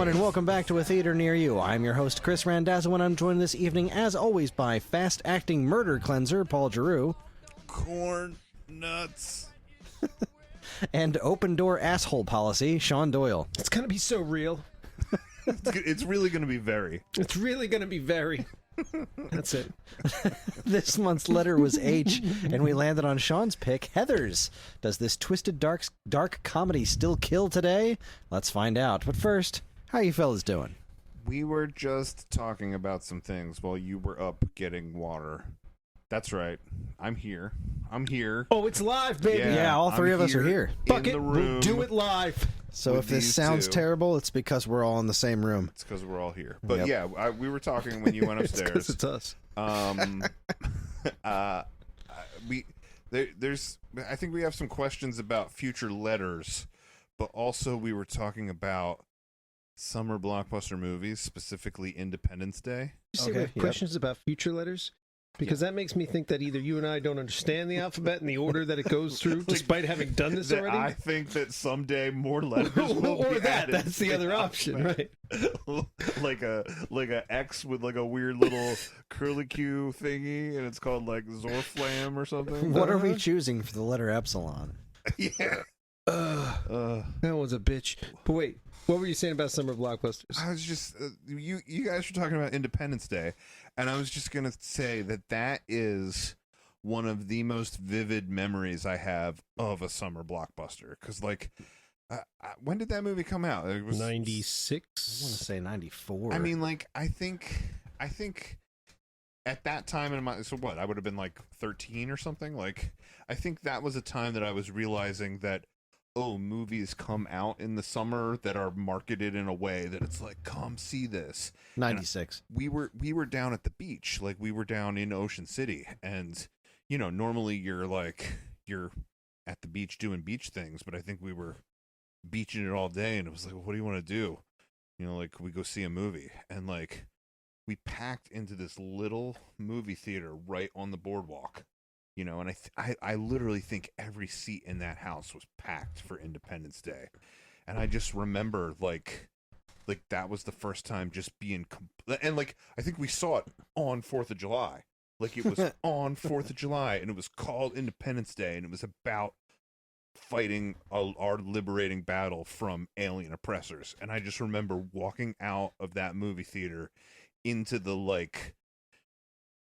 everyone, and welcome back to A Theater Near You. I'm your host, Chris Randazzo, and I'm joined this evening, as always, by fast-acting murder cleanser, Paul Giroux. Corn nuts. And open-door asshole policy, Sean Doyle. It's going to be so real. It's really going to be very. It's really going to be very. That's it. This month's letter was H, and we landed on Sean's pick, Heathers. Does this twisted dark comedy still kill today? Let's find out. But first, how you fellas doing? We were just talking about some things while you were up getting water. That's right. I'm here. Oh, it's live, baby. Yeah, all three of us are here. Fuck in it. the room. We'll do it live. So if this sounds terrible, it's because we're all in the same room. It's because we're all here. But Yep. yeah, we were talking when you went upstairs. It's us. There's. I think we have some questions about future letters, but also we were talking about summer blockbuster movies, specifically Independence Day. You say Okay, we have questions about future letters? Because that makes me think that either you and I don't understand the alphabet and the order that it goes through, despite having done this already. I think that someday more letters will or be that. added That's the to other the option, alphabet. right? like a X with like a weird little curlicue thingy, and it's called like Zorflam or something. What are we choosing for the letter Epsilon? Yeah. That was a bitch. But wait, what were you saying about summer blockbusters? I was just you guys were talking about Independence Day, and I was just gonna say that is one of the most vivid memories I have of a summer blockbuster. Because like, when did that movie come out? It was 96. I want to say 94. I mean, like, I think at that time in my, so what, I would have been like 13 or something. Like, I think that was a time that I was realizing that, oh, movies come out in the summer that are marketed in a way that it's like, come see this. 96. We were down at the beach, like we were down in Ocean City, and you know, normally you're at the beach doing beach things, but I think we were beaching it all day, and it was like, well, what do you want to do? You know, like, we go see a movie, and like we packed into this little movie theater right on the boardwalk. You know, and I literally think every seat in that house was packed for Independence Day. And I just remember, like that was the first time just being... and, like, I think we saw it on 4th of July. Like, it was on 4th of July, and it was called Independence Day, and it was about fighting our liberating battle from alien oppressors. And I just remember walking out of that movie theater into the, like,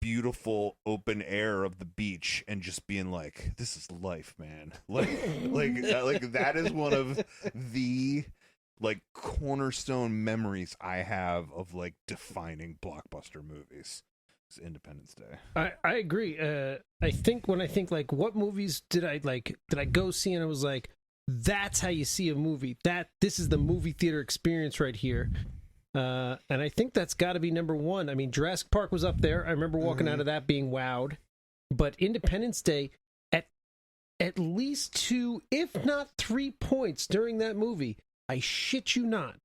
beautiful open air of the beach and just being like, this is life, man. Like that is one of the like cornerstone memories I have of like defining blockbuster movies. It's Independence Day. I agree. I think when I think like, what movies did I go see, and I was like, that's how you see a movie. This is the movie theater experience right here. And I think that's got to be number one. I mean, Jurassic Park was up there. I remember walking out of that being wowed. But Independence Day, at least 2, if not 3 points during that movie, I shit you not,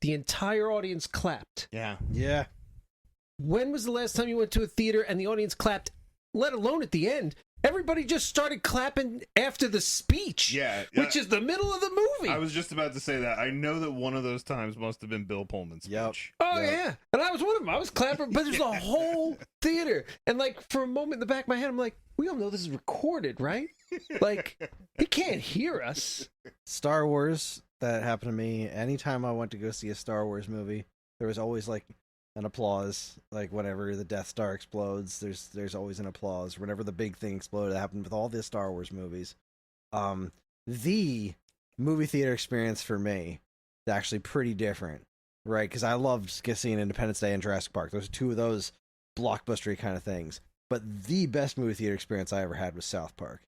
the entire audience clapped. Yeah. Yeah. When was the last time you went to a theater and the audience clapped, let alone at the end? Everybody just started clapping after the speech, which is the middle of the movie. I was just about to say that. I know that one of those times must have been Bill Pullman's speech. Yep. Oh, yeah. And I was one of them. I was clapping, but there's a whole theater. And, like, for a moment in the back of my head, I'm like, we all know this is recorded, right? Like, he can't hear us. Star Wars, that happened to me. Anytime I went to go see a Star Wars movie, there was always, like, an applause. Like, whenever the Death Star explodes, there's always an applause. Whenever the big thing exploded, that happened with all the Star Wars movies. The movie theater experience for me is actually pretty different, right? Because I loved seeing Independence Day and Jurassic Park. Those are two of those blockbustery kind of things. But the best movie theater experience I ever had was South Park.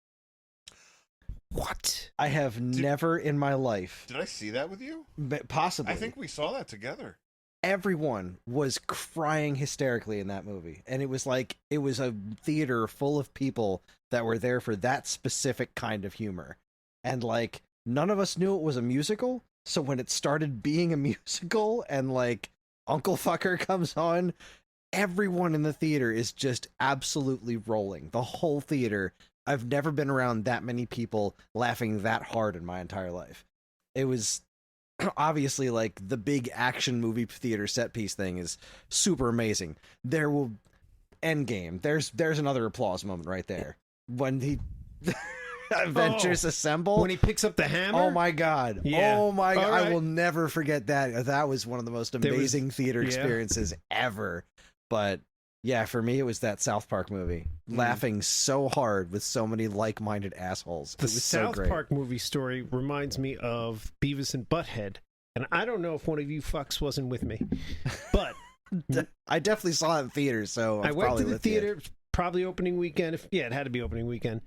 What? I have never in my life... Did I see that with you? Possibly. I think we saw that together. Everyone was crying hysterically in that movie, and it was a theater full of people that were there for that specific kind of humor, and like none of us knew it was a musical, so when it started being a musical and like Uncle Fucker comes on, everyone in the theater is just absolutely rolling. The whole theater. I've never been around that many people laughing that hard in my entire life. It was obviously, like, the big action movie theater set piece thing is super amazing. There will Endgame. There's another applause moment right there when he Avengers assemble. When he picks up the hammer. Oh my god! Yeah. Oh my god! Right. I will never forget that. That was one of the most amazing theater experiences ever. But yeah, for me, it was that South Park movie. Laughing so hard with so many like-minded assholes. The It was South so great. Park movie story reminds me of Beavis and Butthead, and I don't know if one of you fucks wasn't with me, but I definitely saw it in theaters, so I went to the with you. theater probably opening weekend. It had to be opening weekend.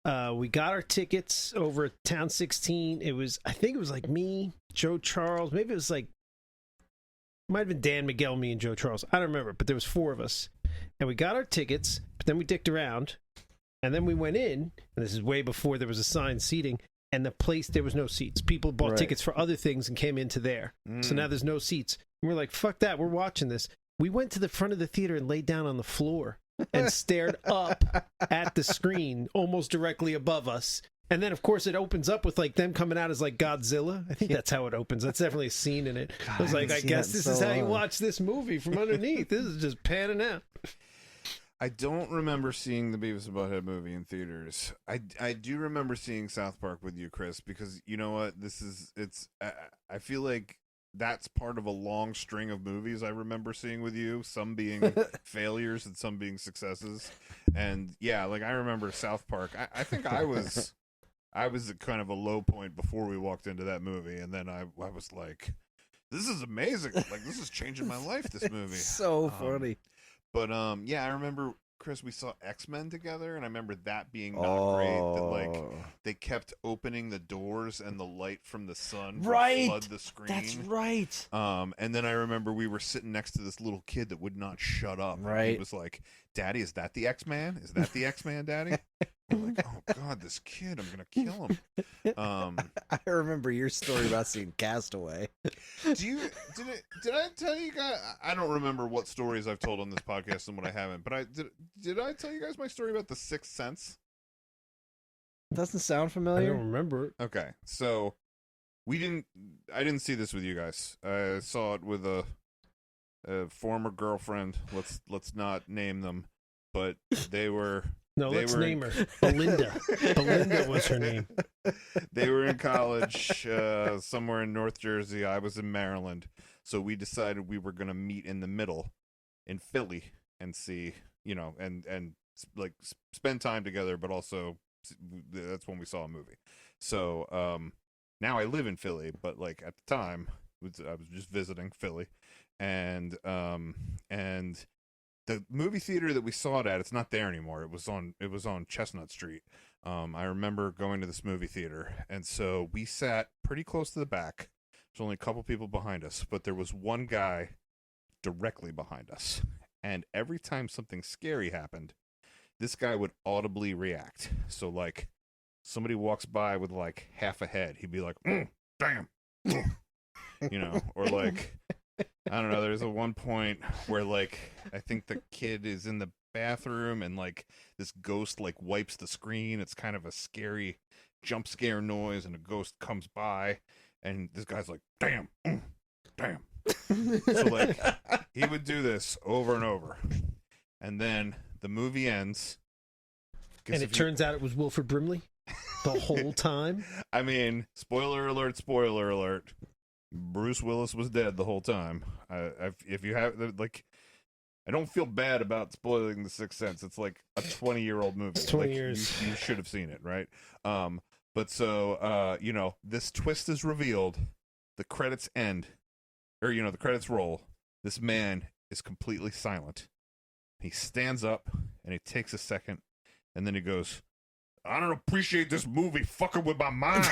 We got our tickets over at Town 16. I think it was like me, Joe Charles. Maybe it was like, might have been Dan Miguel, me, and Joe Charles. I don't remember, but there was 4 of us. And we got our tickets, but then we dicked around. And then we went in, and this is way before there was assigned seating. And the place, there was no seats. People bought tickets for other things and came into there. So now there's no seats. And we're like, fuck that, we're watching this. We went to the front of the theater and laid down on the floor and stared up at the screen almost directly above us. And then, of course, it opens up with like them coming out as like Godzilla. I think that's how it opens. That's definitely a scene in it. God, I was like, I guess this is how you long. watch this movie from underneath. This is just panning out. I don't remember seeing the Beavis and Butthead movie in theaters. I do remember seeing South Park with you, Chris, because you know what? I feel like that's part of a long string of movies I remember seeing with you, some being failures and some being successes. And yeah, like I remember South Park. I think I was at kind of a low point before we walked into that movie, and then I was like, this is amazing. Like, this is changing my life, this movie. So funny. But yeah, I remember, Chris, we saw X-Men together, and I remember that being not great. That like they kept opening the doors and the light from the sun would flood the screen. That's right. And then I remember we were sitting next to this little kid that would not shut up. Right. He was like, "Daddy, is that the X-Man? Is that the X-Man, Daddy?" I'm like, "Oh God, this kid! I'm gonna kill him." I remember your story about seeing Castaway. Did I tell you guys? I don't remember what stories I've told on this podcast and what I haven't. But did I tell you guys my story about the Sixth Sense? Doesn't sound I familiar. don't remember. Okay, so I didn't see this with you guys. I saw it with a former girlfriend. Let's not name them, but they were. No, let's name her. Belinda. Belinda was her name. They were in college somewhere in North Jersey. I was in Maryland. So we decided we were going to meet in the middle in Philly and see, and like spend time together, but also that's when we saw a movie. So now I live in Philly, but like at the time I was just visiting Philly, and the movie theater that we saw it at, it's not there anymore. It was on Chestnut Street. I remember going to this movie theater, and so we sat pretty close to the back. There's only a couple people behind us, but there was one guy directly behind us. And every time something scary happened, this guy would audibly react. So like somebody walks by with like half a head, he'd be like, "Damn," or like, I don't know. There's a one point where like I think the kid is in the bathroom and like this ghost like wipes the screen. It's kind of a scary jump scare noise, and a ghost comes by, and this guy's like, "Damn, damn." So like he would do this over and over, and then the movie ends. And it turns out it was Wilford Brimley the whole time. I mean, spoiler alert! Spoiler alert! Bruce Willis was dead the whole time. If you have like, I don't feel bad about spoiling The Sixth Sense. It's like a 20-year-old movie. It's 20 like, years. You should have seen it, right? But so this twist is revealed. The credits end, or the credits roll. This man is completely silent. He stands up and he takes a second, and then he goes, "I don't appreciate this movie fucking with my mind."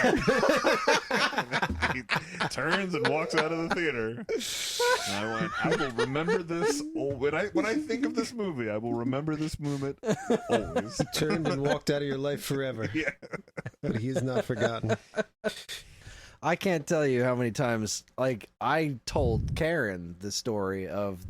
He turns and walks out of the theater. And I went, I will remember this. When I think of this movie, I will remember this moment always. He turned and walked out of your life forever. Yeah. But he is not forgotten. I can't tell you how many times, like, I told Karen the story of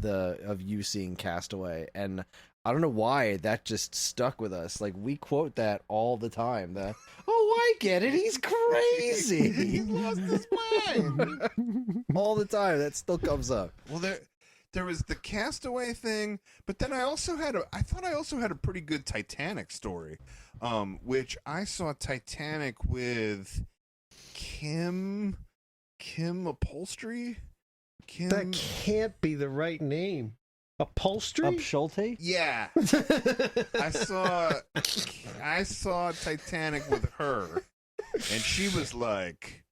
you seeing Castaway, and I don't know why that just stuck with us. Like, we quote that all the time. Oh, I get it. He's crazy. He lost his mind. All the time. That still comes up. Well, there was the Castaway thing, but then I thought I also had a pretty good Titanic story, which I saw Titanic with Kim Upholstery. That can't be the right name. Upholstery? Up Schulte? Yeah. I saw Titanic with her, and she was like,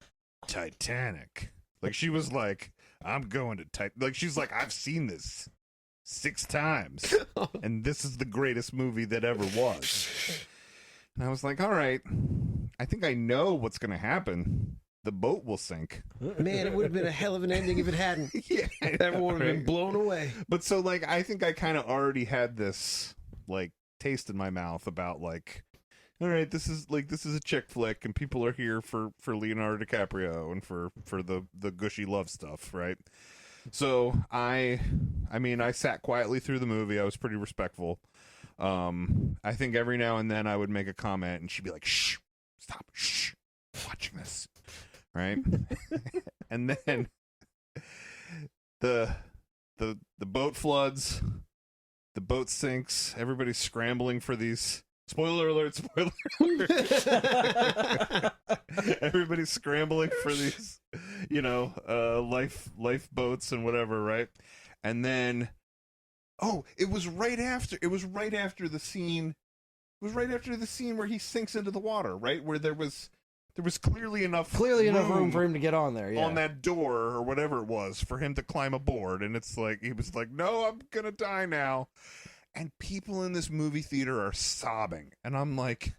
Titanic. Like, she was like, I'm going to Titanic. Like, she's like, I've seen this 6 times, and this is the greatest movie that ever was. And I was like, all right, I think I know what's going to happen. The boat will sink. Man, it would have been a hell of an ending if it hadn't. Yeah, Everyone would have been blown away. But so, like, I think I kind of already had this, like, taste in my mouth about, like, all right, this is a chick flick, and people are here for Leonardo DiCaprio and for the gushy love stuff, right? So I sat quietly through the movie. I was pretty respectful. I think every now and then I would make a comment, and she'd be like, "Shh, stop, shh, watching this." Right? And then the boat floods, the boat sinks, everybody's scrambling for these spoiler alert. Everybody's scrambling for these, lifeboats and whatever, right? And then it was right after the scene where he sinks into the water, right? Where there was clearly enough room for him to get on there, yeah. On that door or whatever it was for him to climb aboard, and it's like he was like, "No, I'm gonna die now," and people in this movie theater are sobbing, and I'm like,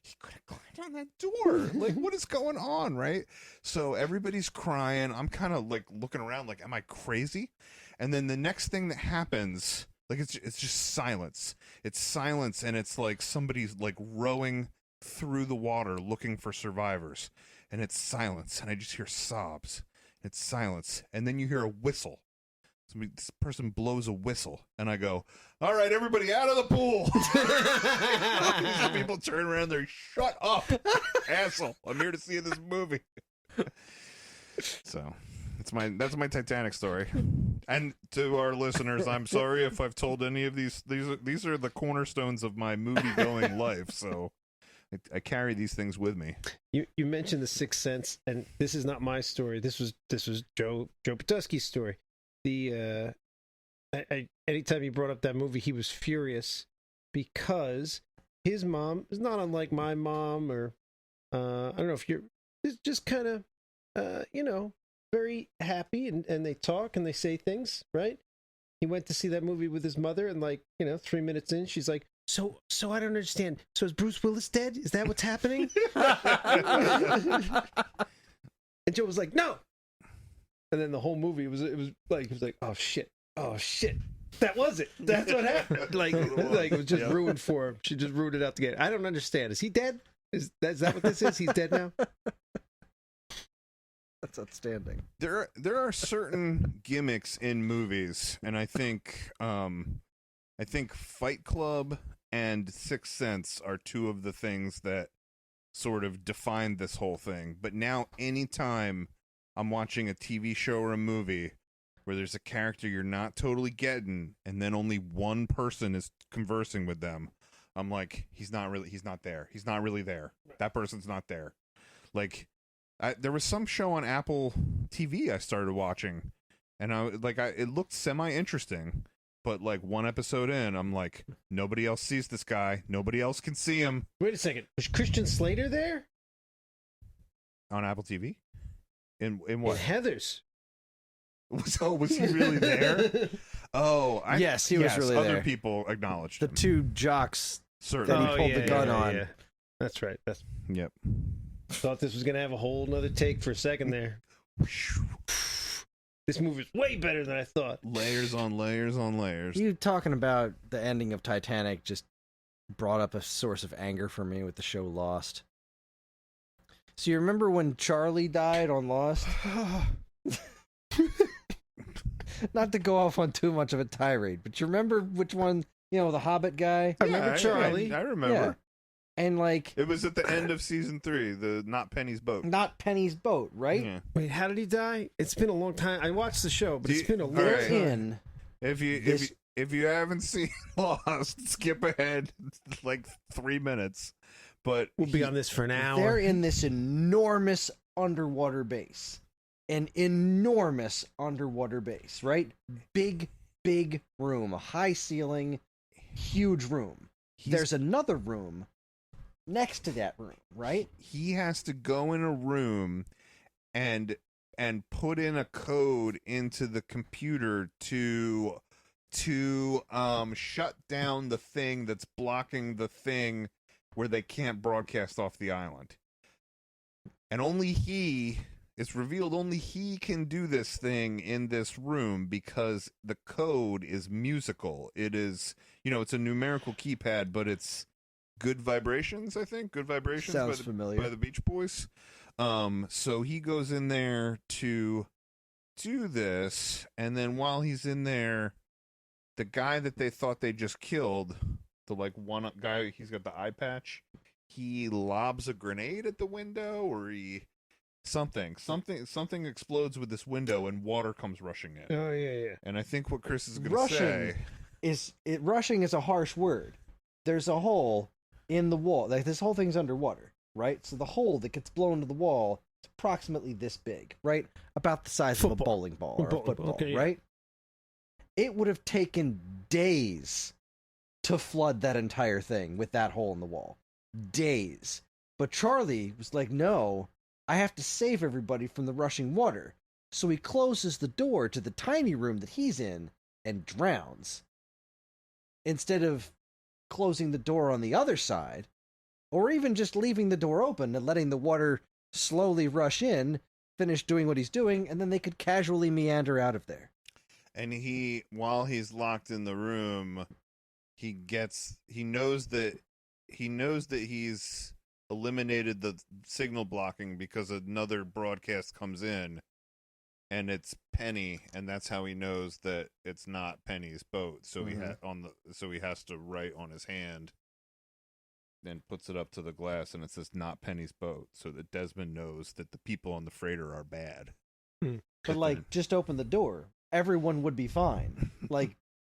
he could have climbed on that door. Like, what is going on, right? So everybody's crying. I'm kind of like looking around, like, am I crazy? And then the next thing that happens, like, it's just silence. It's silence, and it's like somebody's like rowing through the water looking for survivors, and it's silence, and I just hear sobs. It's silence, and then you hear a whistle. This person blows a whistle, and I go, all right, everybody out of the pool. These people turn around, they're, shut up, asshole, I'm here to see this movie. So that's my Titanic story. And to our listeners, I'm sorry if I've told any of these are the cornerstones of my movie going life, so I carry these things with me. You mentioned The Sixth Sense, and this is not my story. This was Joe Patuski's story. Anytime he brought up that movie, he was furious because his mom is not unlike my mom, or I don't know if you're just kind of very happy, and they talk and they say things, right? He went to see that movie with his mother, and 3 minutes in, she's like, So I don't understand. So is Bruce Willis dead? Is that what's happening? And Joe was like, no. And then the whole movie was like, oh shit, that was it. That's what happened. Like it was just ruined for him. She just ruined it out the gate. I don't understand. Is he dead? Is that what this is? He's dead now. That's outstanding. There are certain gimmicks in movies, and I think Fight Club and Sixth Sense are two of the things that sort of defined this whole thing. But now anytime I'm watching a TV show or a movie where there's a character you're not totally getting, and then only one person is conversing with them, I'm like, he's not there. He's not really there. That person's not there. Like, there was some show on Apple TV I started watching, and it looked semi-interesting. But like one episode in, I'm like, nobody else sees this guy. Nobody else can see him. Wait a second. Was Christian Slater there? On Apple TV? In what? In Heathers. Was he really there? Yes, he was really there. Other people acknowledged the him. 2 jocks Certainly. that he pulled the gun on. Yeah. That's right. Yep. Thought this was going to have a whole nother take for a second there. This movie is way better than I thought. Layers on layers on layers. You talking about the ending of Titanic just brought up a source of anger for me with the show Lost. So you remember when Charlie died on Lost? Not to go off on too much of a tirade, but you remember which one You know, the Hobbit guy. I remember Charlie. I remember. Yeah. And like, It was at the end of season 3, the Not Penny's boat. not Penny's boat, right? Yeah. Wait, how did he die? It's been a long time. I watched the show, but it's been a long They're Alright. time. in. If you haven't seen Lost, skip ahead like 3 minutes. But We'll be on this for an hour. They're in this enormous underwater base. An enormous underwater base, right? Big room. A high ceiling, huge room. There's another room next to that room, right? he has to go in a room and put in a code into the computer to shut down the thing that's blocking the thing where they can't broadcast off the island. And it's revealed only he can do this thing in this room because the code is musical. It is, it's a numerical keypad, but it's Good Vibrations, I think. Good Vibrations Sounds familiar. by the Beach Boys. So he goes in there to do this, and then while he's in there, the guy that they thought they just killed, the one guy, he's got the eye patch, he lobs a grenade at the window, or something explodes with this window and water comes rushing in. Oh, yeah. And I think what Chris is going to say Rushing is a harsh word. There's a hole in the wall. Like, this whole thing's underwater, right? So the hole that gets blown to the wall is approximately this big, right? About the size of a bowling ball or a football, okay, yeah. right? It would have taken days to flood that entire thing with that hole in the wall. Days. But Charlie was like, no, I have to save everybody from the rushing water. So he closes the door to the tiny room that he's in and drowns. Instead of closing the door on the other side, or even just leaving the door open and letting the water slowly rush in, finish doing what he's doing, and then they could casually meander out of there. And while he's locked in the room, he knows that he's eliminated the signal blocking because another broadcast comes in, and it's Penny, and that's how he knows that it's not Penny's boat. So he has to write on his hand and puts it up to the glass, and it says "not Penny's boat," so that Desmond knows that the people on the freighter are bad. But just open the door. Everyone would be fine.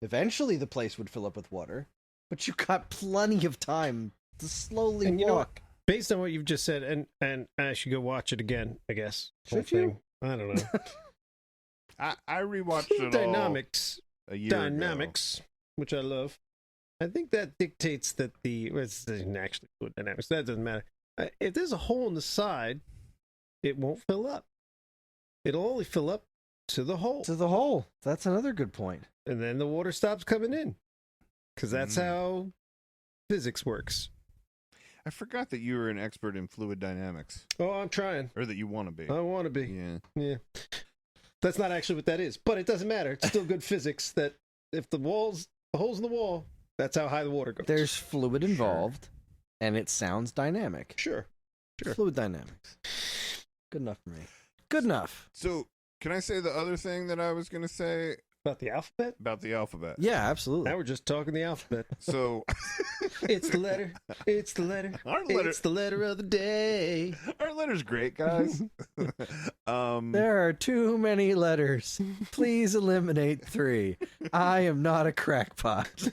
Eventually the place would fill up with water, but you got plenty of time to slowly And you know what? walk. Based on what you've just said, and I should go watch it again, I guess. Should Whole you? thing. I don't know. I rewatched it Dynamics, all a year ago. which I love. I think that dictates that it's actually fluid dynamics. That doesn't matter. If there's a hole in the side, it won't fill up. It'll only fill up to the hole, To the hole. That's another good point. and then the water stops coming in, because that's how physics works. I forgot that you were an expert in fluid dynamics, Oh, I'm trying. or that you want to be. I want to be. Yeah. Yeah. That's not actually what that is, but it doesn't matter. It's still good physics that if the holes in the wall, that's how high the water goes. There's fluid involved, and it sounds dynamic. Sure. Fluid dynamics. Good enough for me. Good enough. So, can I say the other thing that I was going to say About the alphabet? about the alphabet? Yeah, absolutely. Now we're just talking the alphabet. So, It's the letter. It's the letter. Our letter- It's the letter of the day. our letter's great, guys. There are too many letters. Please eliminate 3. I am not a crackpot.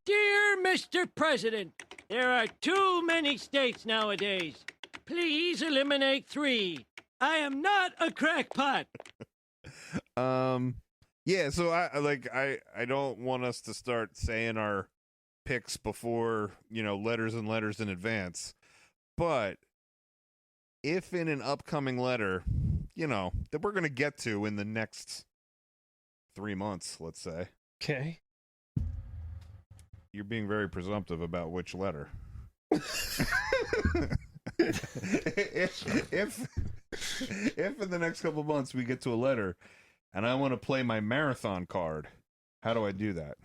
Dear Mr. President, there are too many states nowadays. Please eliminate 3. I am not a crackpot. Yeah. So I don't want us to start saying our picks before letters and letters in advance, but if in an upcoming letter, that we're gonna get to in the next 3 months, let's say. Okay. You're being very presumptive about which letter. if in the next couple months we get to a letter and I want to play my marathon card, how do I do that?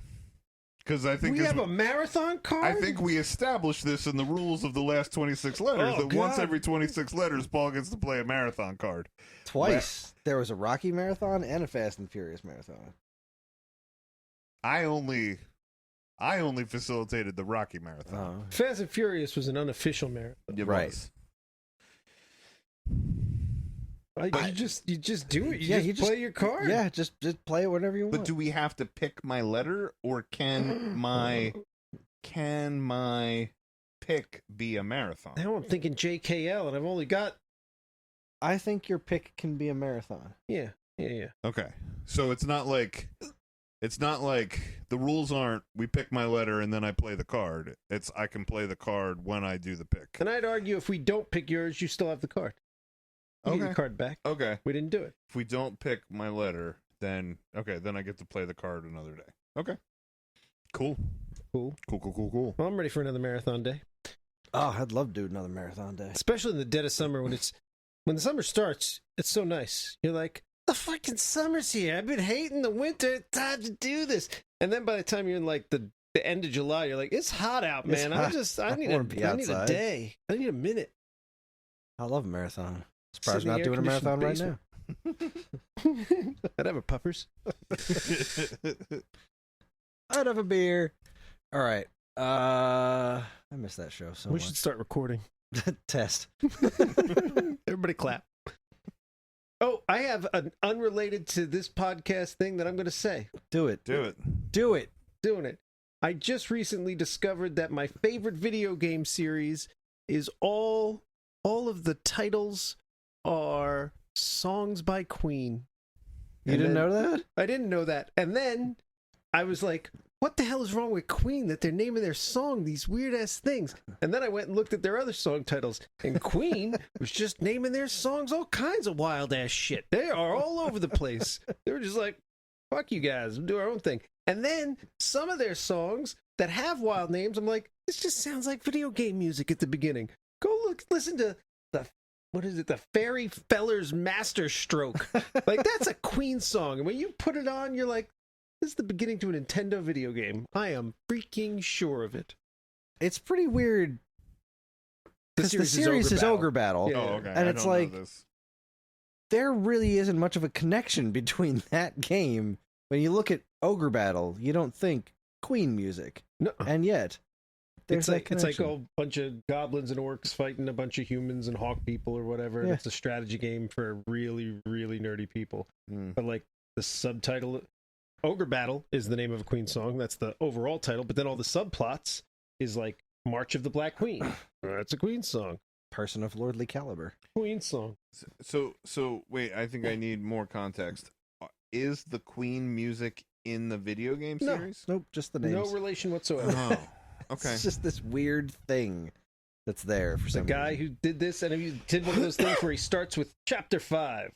Because I think We have a marathon card? I think we established this in the rules of the last 26 letters, Oh, that once God. every 26 letters, Paul gets to play a marathon card. Twice. There was a Rocky marathon and a Fast and Furious marathon. I only I only facilitated the Rocky Marathon. Fast and Furious was an unofficial marathon. It Right. was. You just do it. Yeah, You just play your card. Yeah, just play it whatever you want. But do we have to pick my letter, or can my pick be a marathon? Now I'm thinking JKL, and I've only got I think your pick can be a marathon. yeah. Okay, so it's not like the rules aren't we pick my letter and then I play the card. It's I can play the card when I do the pick. And I'd argue if we don't pick yours, you still have the card. You get your Okay. card back. Okay. We didn't do it. If we don't pick my letter, then I get to play the card another day. Okay. Cool. Cool. Cool. Well, I'm ready for another marathon day, Oh, I'd love to do another marathon day. especially in the dead of summer when the summer starts. It's so nice. You're like, the fucking summer's here. I've been hating the winter. It's time to do this. And then by the time you're in like the end of July, you're like, it's hot out, It's man. hot. I need wanna be a outside. day. I need a minute. I love a marathon. Surprised Sit in we're the not doing a marathon right now. air-conditioned I'd have a puffers. I'd have a beer. All right. I miss that show so We much. should start recording. Test. Everybody clap. Oh, I have an unrelated to this podcast thing that I'm going to say. Do it. Do it. Do it. Doing it. I just recently discovered that my favorite video game series is all of the titles are songs by Queen. You And didn't then- know that? I didn't know that. And then I was like, what the hell is wrong with Queen that they're naming their song these weird ass things? And then I went and looked at their other song titles, and Queen was just naming their songs all kinds of wild ass shit. They are all over the place. They were just like, fuck you guys, we'll do our own thing. And then some of their songs that have wild names, I'm like, this just sounds like video game music at the beginning. Go listen to the Fairy Feller's Master Stroke. Like, that's a Queen song. And when you put it on, you're like, this is the beginning to a Nintendo video game. I am freaking sure of it. It's pretty weird. Because the series is Ogre Battle. Yeah. Oh, okay. And I it's don't know like- this. There really isn't much of a connection between that game. When you look at Ogre Battle, you don't think Queen music. No, And yet, there's it's like that a bunch of goblins and orcs fighting a bunch of humans and hawk people or whatever. And Yeah. it's a strategy game for really, really nerdy people. Mm. But like the subtitle, Ogre Battle is the name of a Queen song. That's the overall title. But then all the subplots is like March of the Black Queen. That's a Queen song. Person of lordly caliber. Queen song. So wait, I think I need more context. Is the Queen music in the video game No. series? Nope, just the names. No relation whatsoever. Oh, okay. It's just this weird thing that's there for The some guy reason. who did this, and he did one of those things where he starts with Chapter 5.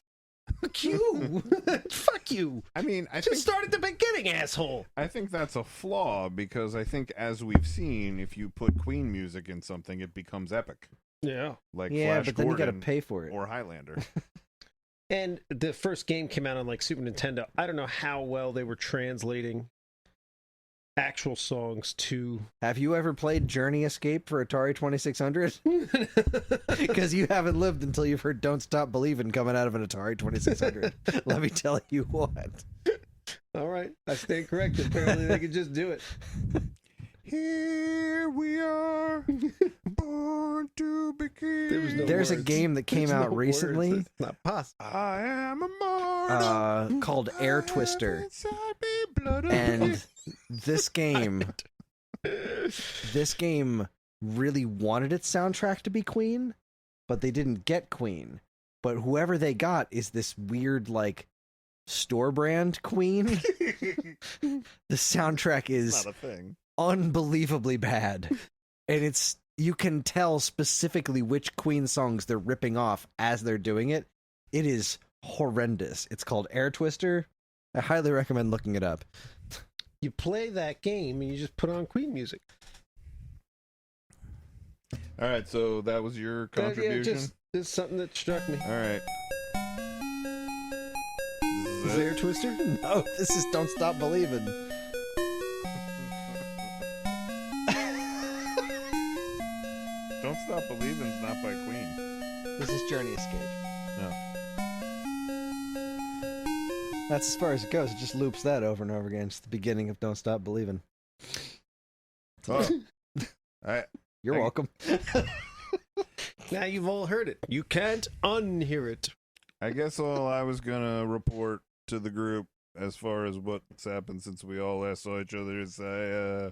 Fuck you! Fuck you! I mean, I Just think start at the beginning, asshole! that's a flaw because I think as we've seen, if you put Queen music in something, it becomes epic, Yeah. like Yeah, Flash but then you got to Gordon pay for it. or Highlander. And the first game came out on like Super Nintendo. I don't know how well they were translating actual songs to. Have you ever played Journey Escape for Atari 2600? Because you haven't lived until you've heard Don't Stop Believin' coming out of an Atari 2600. Let me tell you what. All right, I stand corrected. Apparently, they could just do it. Here we are, born to be kings. There's a words. game that came There's out no recently words. It's not possible. I am immortal. called Air Twister. And this game really wanted its soundtrack to be Queen, but they didn't get Queen. But whoever they got is this weird, like, store brand Queen. The soundtrack is not a thing. unbelievably bad. And you can tell specifically which Queen songs they're ripping off as they're doing it. It is horrendous. It's called Air Twister. I highly recommend looking it up. You play that game and you just put on Queen music. All right, so that was your contribution. Yeah, just something that struck me. All right. Is there a Twister? No, this is Don't Stop Believin'. Don't Stop Believing's not by Queen. This is Journey Escape. No. That's as far as it goes. It just loops that over and over again. It's the beginning of Don't Stop Believin'. Oh, I You're I- welcome. Now you've all heard it. You can't unhear it. I guess all I was gonna report to the group as far as what's happened since we all last saw each other is I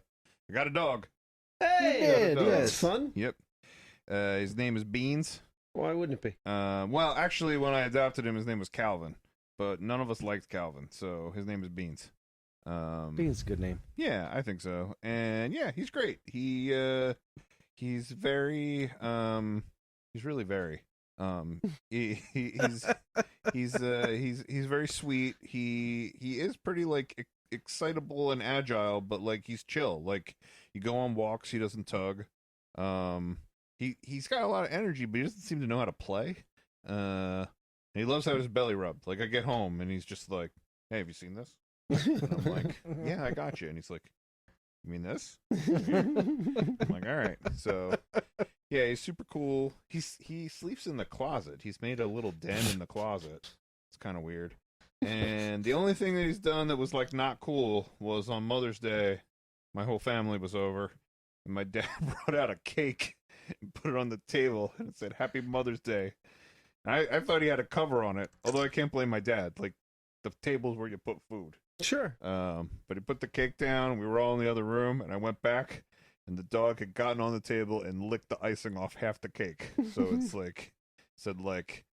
got a dog. Hey, did, yes. that's fun. Yep. His name is Beans. Why wouldn't it be? Well, actually, when I adopted him, his name was Calvin, but none of us liked Calvin, so his name is Beans. Bean's a good name. Yeah, I think so. And yeah, he's great. He's very he's really very he's very sweet. He is pretty like excitable and agile, but like he's chill. Like you go on walks, he doesn't tug. He's got a lot of energy, but he doesn't seem to know how to play. And he loves having his belly rubbed. Like I get home and he's just like, "Hey, have you seen this?" And I'm like, "Yeah, I got you." And he's like, "You mean this?" I'm like, "All right." So, yeah, he's super cool. He sleeps in the closet. He's made a little den in the closet. It's kind of weird. And the only thing that he's done that was like not cool was on Mother's Day. My whole family was over, and my dad brought out a cake and put it on the table, and it said "Happy Mother's Day." And I thought he had a cover on it, although I can't blame my dad. Like the table's where you put food. Sure. But he put the cake down. We were all in the other room, and I went back, and the dog had gotten on the table and licked the icing off half the cake. So it's like said like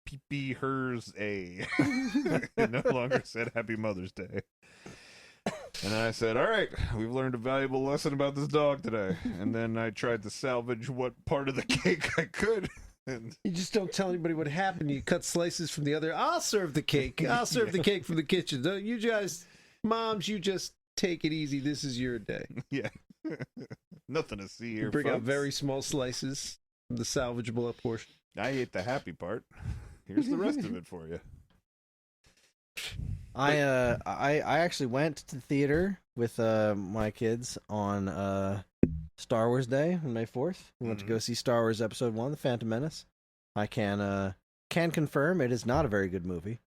"Pee pee hers a." It no longer said "Happy Mother's Day." And I said, "All right, we've learned a valuable lesson about this dog today." And then I tried to salvage what part of the cake I could. And You just don't tell anybody what happened. You cut slices from the other. I'll serve the cake. I'll serve the cake from the kitchen. Don't you guys, moms, you just take it easy. This is your day. yeah, nothing to see here. Bring out folks. very small slices from the salvageable portion. I ate the happy part. Here's the rest of it for you. I actually went to the theater with my kids on Star Wars Day on May 4th. We went to go see Star Wars Episode 1, The Phantom Menace. I can confirm it is not a very good movie.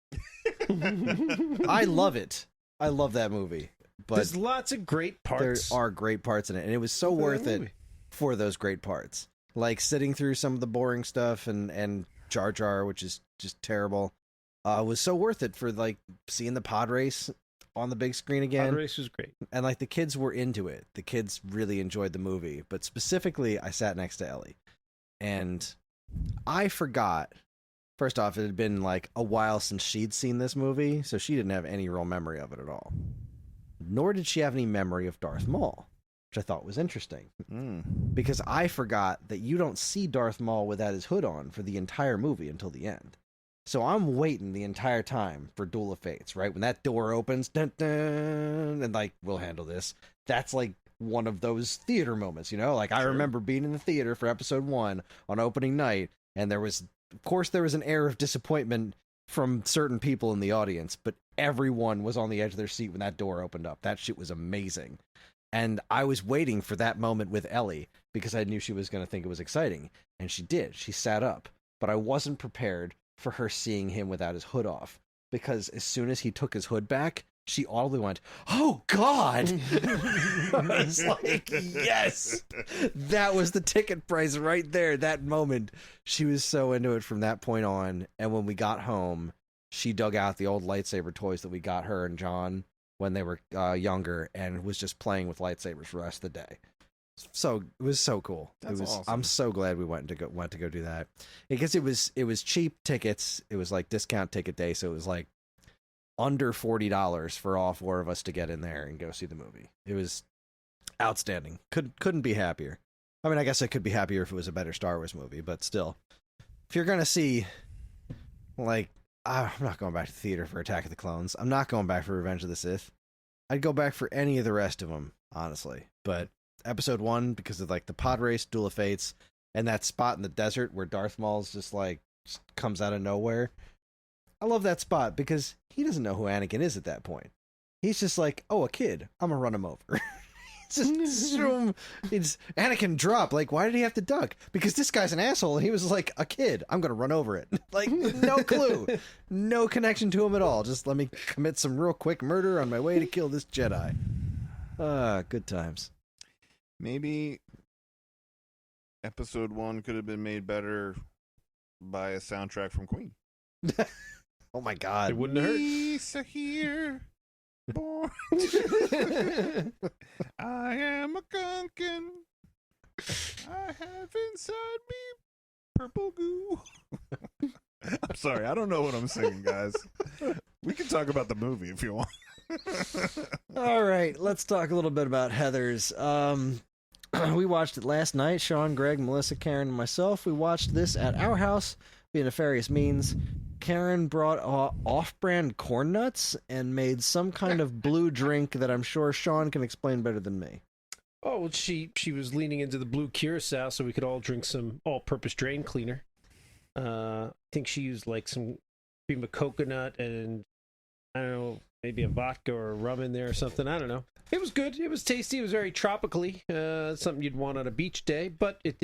I love it. I love that movie. But There's lots of great parts. there are great parts in it, and it was so worth it for those great parts. Like sitting through some of the boring stuff and Jar Jar, which is just terrible, was so worth it for like seeing the pod race on the big screen again. Pod race was great. And like the kids were into it. The kids really enjoyed the movie. But specifically, I sat next to Ellie, and I forgot. First off, it had been like a while since she'd seen this movie, so she didn't have any real memory of it at all. Nor did she have any memory of Darth Maul, which I thought was interesting. Because I forgot that you don't see Darth Maul without his hood on for the entire movie until the end. So I'm waiting the entire time for Duel of Fates, right? When that door opens, dun, dun, and like, we'll handle this. That's like one of those theater moments, you know? Like, I remember being in the theater for episode 1 on opening night, and there was, of course, there was an air of disappointment from certain people in the audience, but everyone was on the edge of their seat when that door opened up. That shit was amazing. And I was waiting for that moment with Ellie because I knew she was going to think it was exciting. And she did. She sat up. But I wasn't prepared for her seeing him without his hood off, because as soon as he took his hood back, she audibly went, "Oh God!" I was like, yes, that was the ticket price right there. That moment, she was so into it from that point on. And when we got home, she dug out the old lightsaber toys that we got her and John when they were younger, and was just playing with lightsabers for the rest of the day. So it was so cool. That's awesome. I'm so glad we went to go do that, because it was cheap tickets. It was like discount ticket day, so it was like under $40 for all 4 of us to get in there and go see the movie. It was outstanding. Couldn't be happier. I mean, I guess I could be happier if it was a better Star Wars movie, but still, if you're gonna see, like, I'm not going back to the theater for Attack of the Clones. I'm not going back for Revenge of the Sith. I'd go back for any of the rest of them, honestly. But episode 1, because of like the pod race, Duel of Fates, and that spot in the desert where Darth Maul's just comes out of nowhere. I love that spot because he doesn't know who Anakin is at that point. He's just like, oh, a kid. I'm gonna run him over. Just zoom. It's Anakin drop. Like, why did he have to duck? Because this guy's an asshole, and he was like, a kid. I'm gonna run over it. Like, no clue, no connection to him at all. Just let me commit some real quick murder on my way to kill this Jedi. Good times. Maybe episode 1 could have been made better by a soundtrack from Queen. Oh my God. It wouldn't hurt. Lisa here, born. I am a gunkin. I have inside me purple goo. I'm sorry, I don't know what I'm singing, guys. We can talk about the movie if you want. All right, let's talk a little bit about Heathers. We watched it last night. Sean, Greg, Melissa, Karen, and myself. We watched this at our house via nefarious means. Karen brought off-brand corn nuts and made some kind of blue drink that I'm sure Sean can explain better than me. Oh, well, she was leaning into the blue curacao so we could all drink some all-purpose drain cleaner. I think she used like some cream of coconut and I don't know, maybe a vodka or a rum in there or something. I don't know. It was good. It was tasty. It was very tropically. Something you'd want on a beach day, but it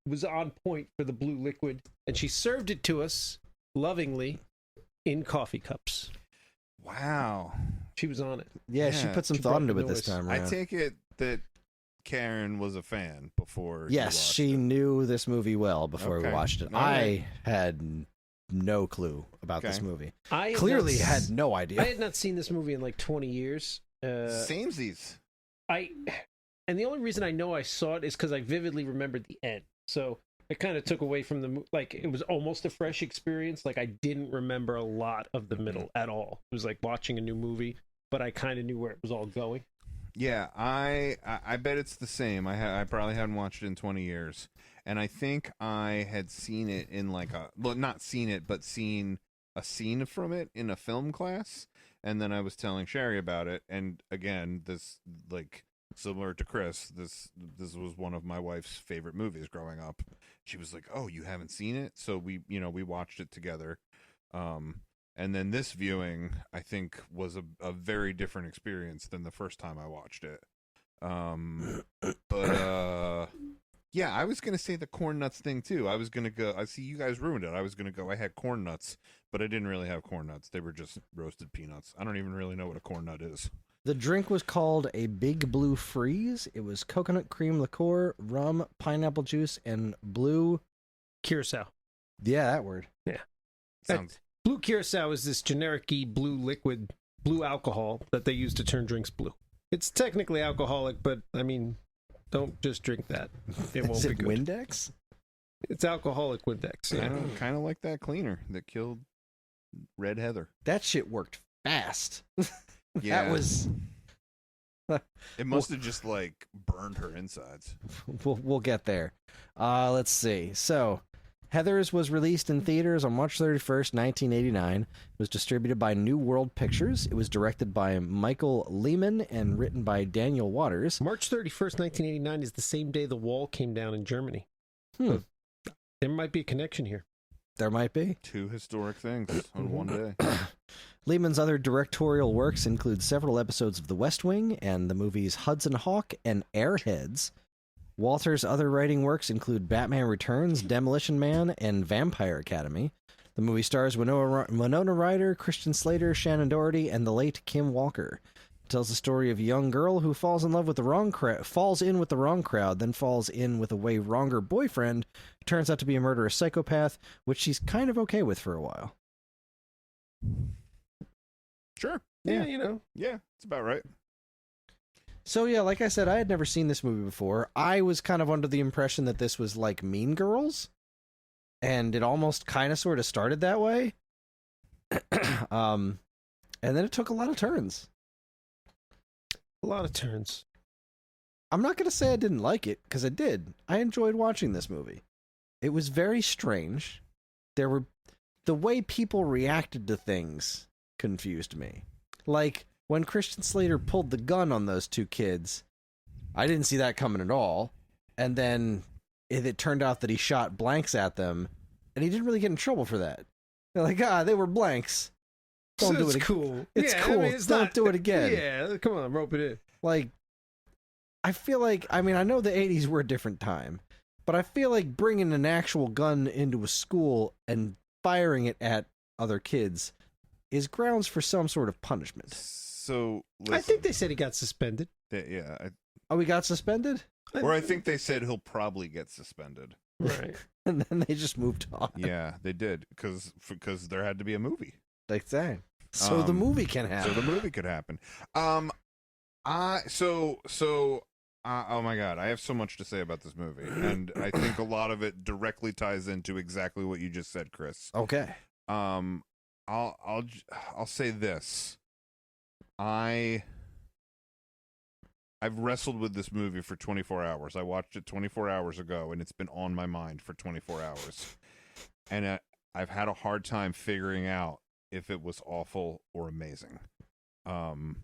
was on point for the blue liquid. And she served it to us lovingly in coffee cups. Wow. She was on it. Yeah, she put some She thought brought into the it this noise. time I around. take it that Karen was a fan before. you Yes, watched she it. knew this movie well before we Okay. watched it. All right. I had no clue about this Okay. movie. I Clearly not, had no I idea. had not seen this movie in like 20 years. Samesies. And the only reason I know I saw it is because I vividly remembered the end. So it kind of took away from like it was almost a fresh experience. Like I didn't remember a lot of the middle at all. It was like watching a new movie, but I kind of knew where it was all going. Yeah, I bet it's the same. I probably hadn't watched it in 20 years, and I think I had seen it in like not seen it, but seen a scene from it in a film class, and then I was telling Sherry about it, and again, this like similar to Chris, this was one of my wife's favorite movies growing up. She was like, "Oh, you haven't seen it?" So we watched it together. And then this viewing, I think, was a very different experience than the first time I watched it. Yeah, I was going to say the corn nuts thing, too. I was going to go, I see you guys ruined it. I was going to go, I had corn nuts, but I didn't really have corn nuts. They were just roasted peanuts. I don't even really know what a corn nut is. The drink was called a Big Blue Freeze. It was coconut cream liqueur, rum, pineapple juice, and blue... Curacao. Yeah, that word. Sounds... Blue curacao is this generic-y blue liquid, blue alcohol that they use to turn drinks blue. It's technically alcoholic, but I mean, don't just drink that. It won't Is be it good. Windex? It's alcoholic Windex. Yeah. Kind of like that cleaner that killed Red Heather. That shit worked fast. Yeah. That was... It must have just, like, burned her insides. We'll get there. Let's see. So, Heathers was released in theaters on March 31st, 1989. It was distributed by New World Pictures. It was directed by Michael Lehman and written by Daniel Waters. March 31st, 1989 is the same day the wall came down in Germany. Hmm. There might be a connection here. There might be. 2 historic things on one day. Lehman's other directorial works include several episodes of The West Wing and the movies Hudson Hawk and Airheads. Walter's other writing works include Batman Returns, Demolition Man, and Vampire Academy. The movie stars Winona Ryder, Christian Slater, Shannon Doherty, and the late Kim Walker. It tells the story of a young girl who falls in with the wrong crowd, then falls in with a way wronger boyfriend who turns out to be a murderous psychopath, which she's kind of okay with for a while. Sure. Yeah, you know. Yeah, it's about right. So yeah, like I said, I had never seen this movie before. I was kind of under the impression that this was like Mean Girls, and it almost kind of sort of started that way. And then it took a lot of turns. A lot of turns. I'm not going to say I didn't like it, because I did. I enjoyed watching this movie. It was very strange. The way people reacted to things confused me. Like, when Christian Slater pulled the gun on those 2 kids, I didn't see that coming at all. And then it turned out that he shot blanks at them, and he didn't really get in trouble for that. They're like, they were blanks. Don't do it again. Cool. It's Yeah, cool. I mean, it's Don't not- do it again. Yeah, come on, rope it in. Like, I feel like, I mean, I know the 80s were a different time, but I feel like bringing an actual gun into a school and firing it at other kids is grounds for some sort of punishment. So, listen, I think they said he got suspended. yeah, Oh, we got suspended? Or I think they said he'll probably get suspended. Right. And then they just moved on. Yeah, they did because there had to be a movie. Like that. So the movie can happen. So the movie could happen. Oh my God, I have so much to say about this movie, and I think a lot of it directly ties into exactly what you just said, Chris. Okay. I'll say this. I've wrestled with this movie for 24 hours. I watched it 24 hours ago, and it's been on my mind for 24 hours. And I've had a hard time figuring out if it was awful or amazing. And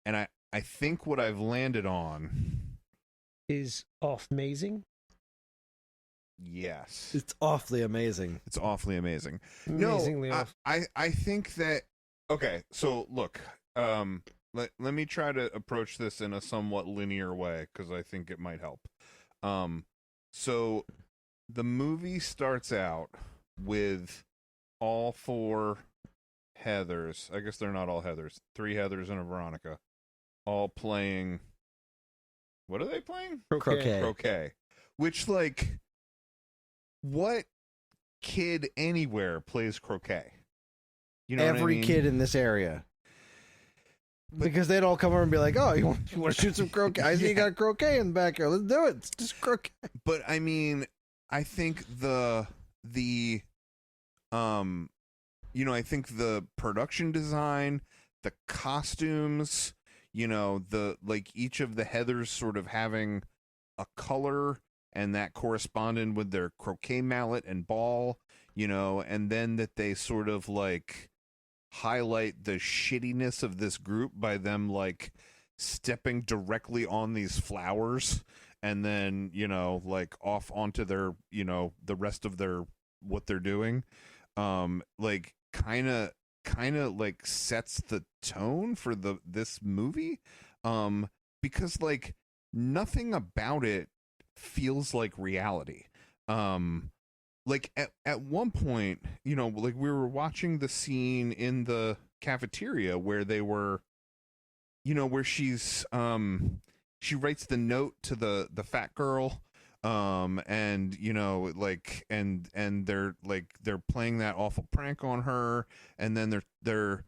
I think what I've landed on is off-mazing. Yes. It's awfully amazing. It's awfully amazing. Amazingly no, off. I think that, okay, so look, let me try to approach this in a somewhat linear way, because I think it might help. So the movie starts out with all four Heathers. I guess they're not all Heathers. 3 Heathers and a Veronica. All playing. What are they playing? Croquet. Croquet. Which, like, what kid anywhere plays croquet? You know Every what I mean? kid in this area. Because they'd all come over and be like, "Oh, you want to shoot some croquet? I see you got croquet in the backyard. Let's do it. It's just croquet." But I mean, I think I think the production design, the costumes, each of the Heathers sort of having a color, and that corresponded with their croquet mallet and ball, and then that they sort of like highlight the shittiness of this group by them like stepping directly on these flowers and then, like off onto their, the rest of their, what they're doing. Like kind of like sets the tone for this movie. Because like nothing about it feels like reality. Like at one point, like we were watching the scene in the cafeteria where they were, where she's she writes the note to the fat girl, and like and they're playing that awful prank on her, and then they're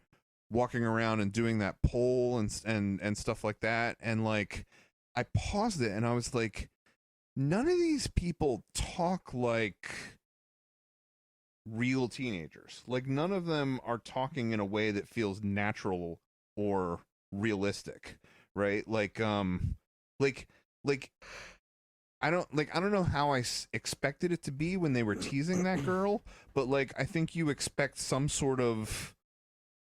walking around and doing that poll and stuff like that, and like I paused it and I was like, none of these people talk like real teenagers. Like none of them are talking in a way that feels natural or realistic, right? Like I don't know how I expected it to be when they were teasing that girl, but like I think you expect some sort of,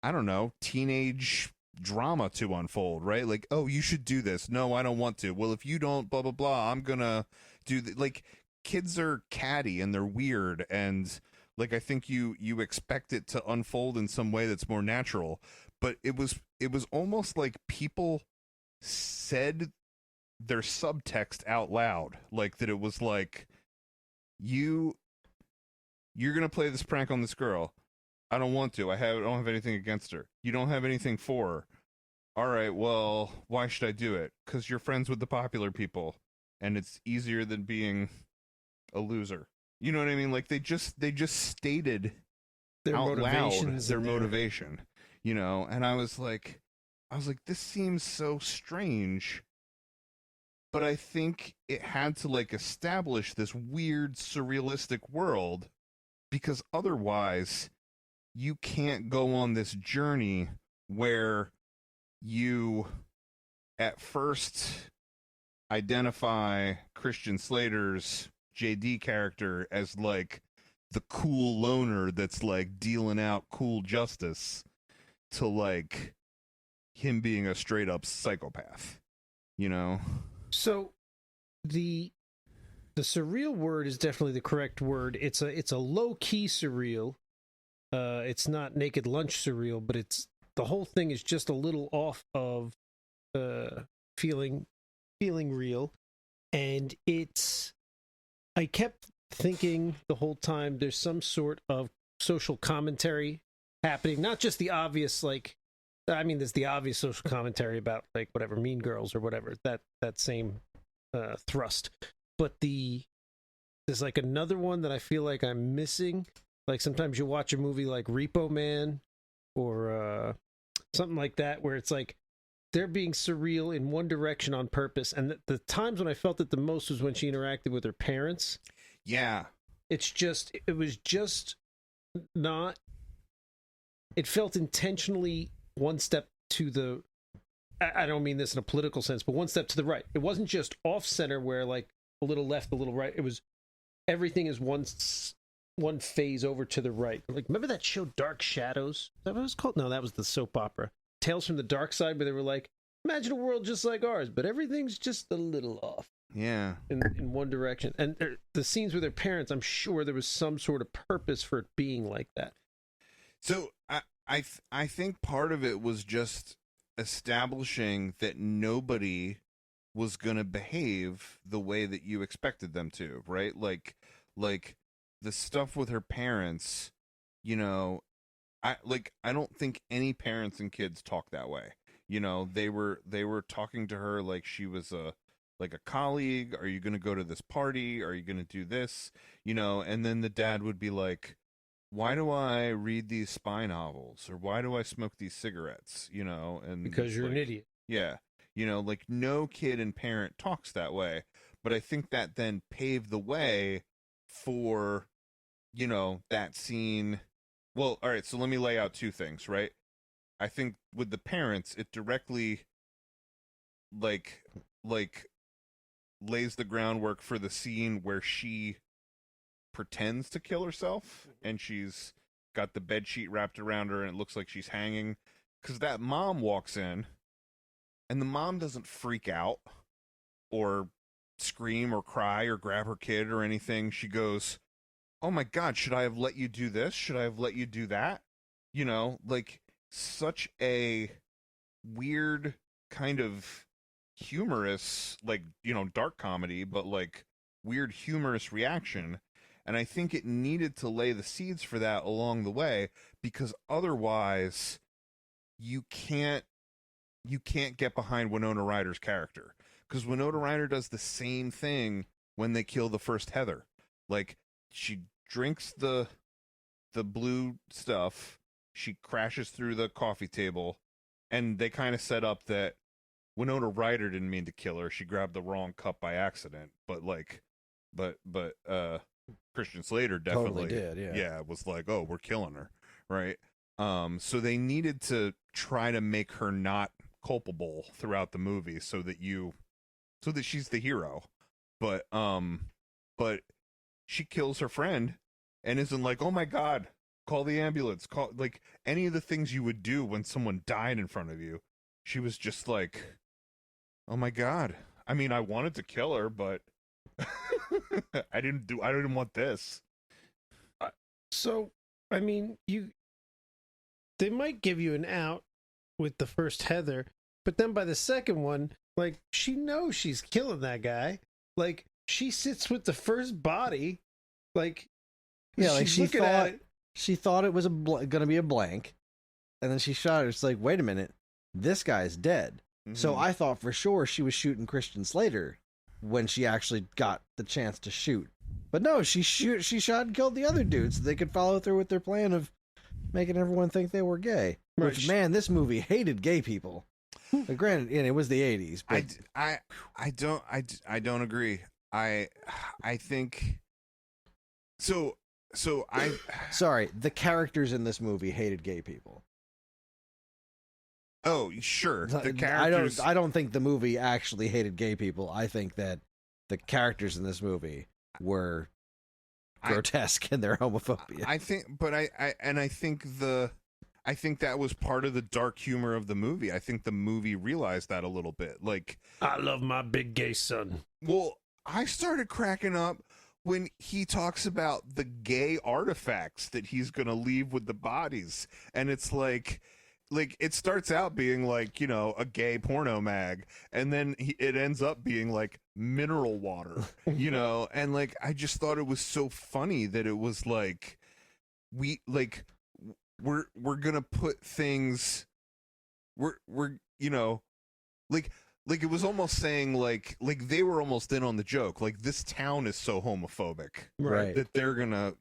I don't know, teenage drama to unfold, right? Like, oh, you should do this. No, I don't want to. Well, if you don't, blah blah blah, I'm gonna do like kids are catty and they're weird, and like I think you expect it to unfold in some way that's more natural, but it was almost like people said their subtext out loud, like that it was like you're gonna play this prank on this girl. I don't want to. I don't have anything against her. You don't have anything for her. All right, well, why should I do it? Because you're friends with the popular people, and it's easier than being a loser. You know what I mean? Like they just stated Their out loud motivations their and their- motivation, and I was like, this seems so strange. But I think it had to like establish this weird surrealistic world, because otherwise you can't go on this journey where you at first identify Christian Slater's JD character as like the cool loner that's like dealing out cool justice, to like him being a straight up psychopath, So the surreal word is definitely the correct word. It's a low key surreal. It's not Naked Lunch surreal, but the whole thing is just a little off of feeling real. And I kept thinking the whole time there's some sort of social commentary happening, not just the obvious like I mean, there's the obvious social commentary about like whatever Mean Girls or whatever that same thrust, but there's like another one that I feel like I'm missing. Like sometimes you watch a movie like Repo Man or something like that, where it's like they're being surreal in one direction on purpose, and the times when I felt it the most was when she interacted with her parents. Yeah. It was just not. It felt intentionally one step to the. I don't mean this in a political sense, but one step to the right. It wasn't just off center where like a little left, a little right. It was everything is one phase over to the right. Like, remember that show Dark Shadows? Is that what it was called? No, that was the soap opera Tales from the Dark Side, where they were like, imagine a world just like ours, but everything's just a little off. Yeah. In one direction. And the scenes with their parents, I'm sure there was some sort of purpose for it being like that. So I think part of it was just establishing that nobody was going to behave the way that you expected them to, right? Like the stuff with her parents, you know, I don't think any parents and kids talk that way. You know, they were talking to her like she was a colleague. Are you going to go to this party? Are you going to do this? You know, and then the dad would be like, why do I read these spy novels, or why do I smoke these cigarettes? You know, and because you're an idiot. Yeah. You know, like no kid and parent talks that way. But I think that then paved the way for, you know, that scene. Well, all right, so let me lay out two things, right? I think with the parents, it directly like lays the groundwork for the scene where she pretends to kill herself and she's got the bed sheet wrapped around her and it looks like she's hanging, because that mom walks in and the mom doesn't freak out or scream or cry or grab her kid or anything. She goes, oh my God, should I have let you do this? Should I have let you do that? You know, like such a weird kind of humorous, like, you know, dark comedy, but like weird humorous reaction. And I think it needed to lay the seeds for that along the way, because otherwise you can't get behind Winona Ryder's character, because Winona Ryder does the same thing when they kill the first Heather. Like, she drinks the blue stuff, she crashes through the coffee table, and they kind of set up that Winona Ryder didn't mean to kill her. She grabbed the wrong cup by accident. But Christian Slater definitely did, yeah. was like, oh, we're killing her, right? So they needed to try to make her not culpable throughout the movie so that she's the hero. But she kills her friend and isn't like, oh my God, call the ambulance, call, like any of the things you would do when someone died in front of you. She was just like, oh my God. I mean, I wanted to kill her, but I didn't want this. So, I mean, they might give you an out with the first Heather, but then by the second one, like, she knows she's killing that guy. Like, she sits with the first body, like, yeah, like she thought it was gonna be a blank, and then she shot her. It's like, wait a minute, this guy's dead. Mm-hmm. So I thought for sure she was shooting Christian Slater when she actually got the chance to shoot. But no, she shot and killed the other dudes so they could follow through with their plan of making everyone think they were gay. Right. Which, man, this movie hated gay people. Granted, and it was the 80s. But... I don't agree. I think so I sorry, the characters in this movie hated gay people. Oh, sure. The characters... I don't think the movie actually hated gay people. I think that the characters in this movie were grotesque in their homophobia. I think that was part of the dark humor of the movie. I think the movie realized that a little bit. Like, I love my big gay son. Well, I started cracking up when he talks about the gay artifacts that he's going to leave with the bodies. And it's like it starts out being like, you know, a gay porno mag, and then it ends up being like mineral water, you know? And like, I just thought it was so funny that it was like, we're going to put things we're you know, like it was almost saying like they were almost in on the joke. Like, this town is so homophobic Right. that they're gonna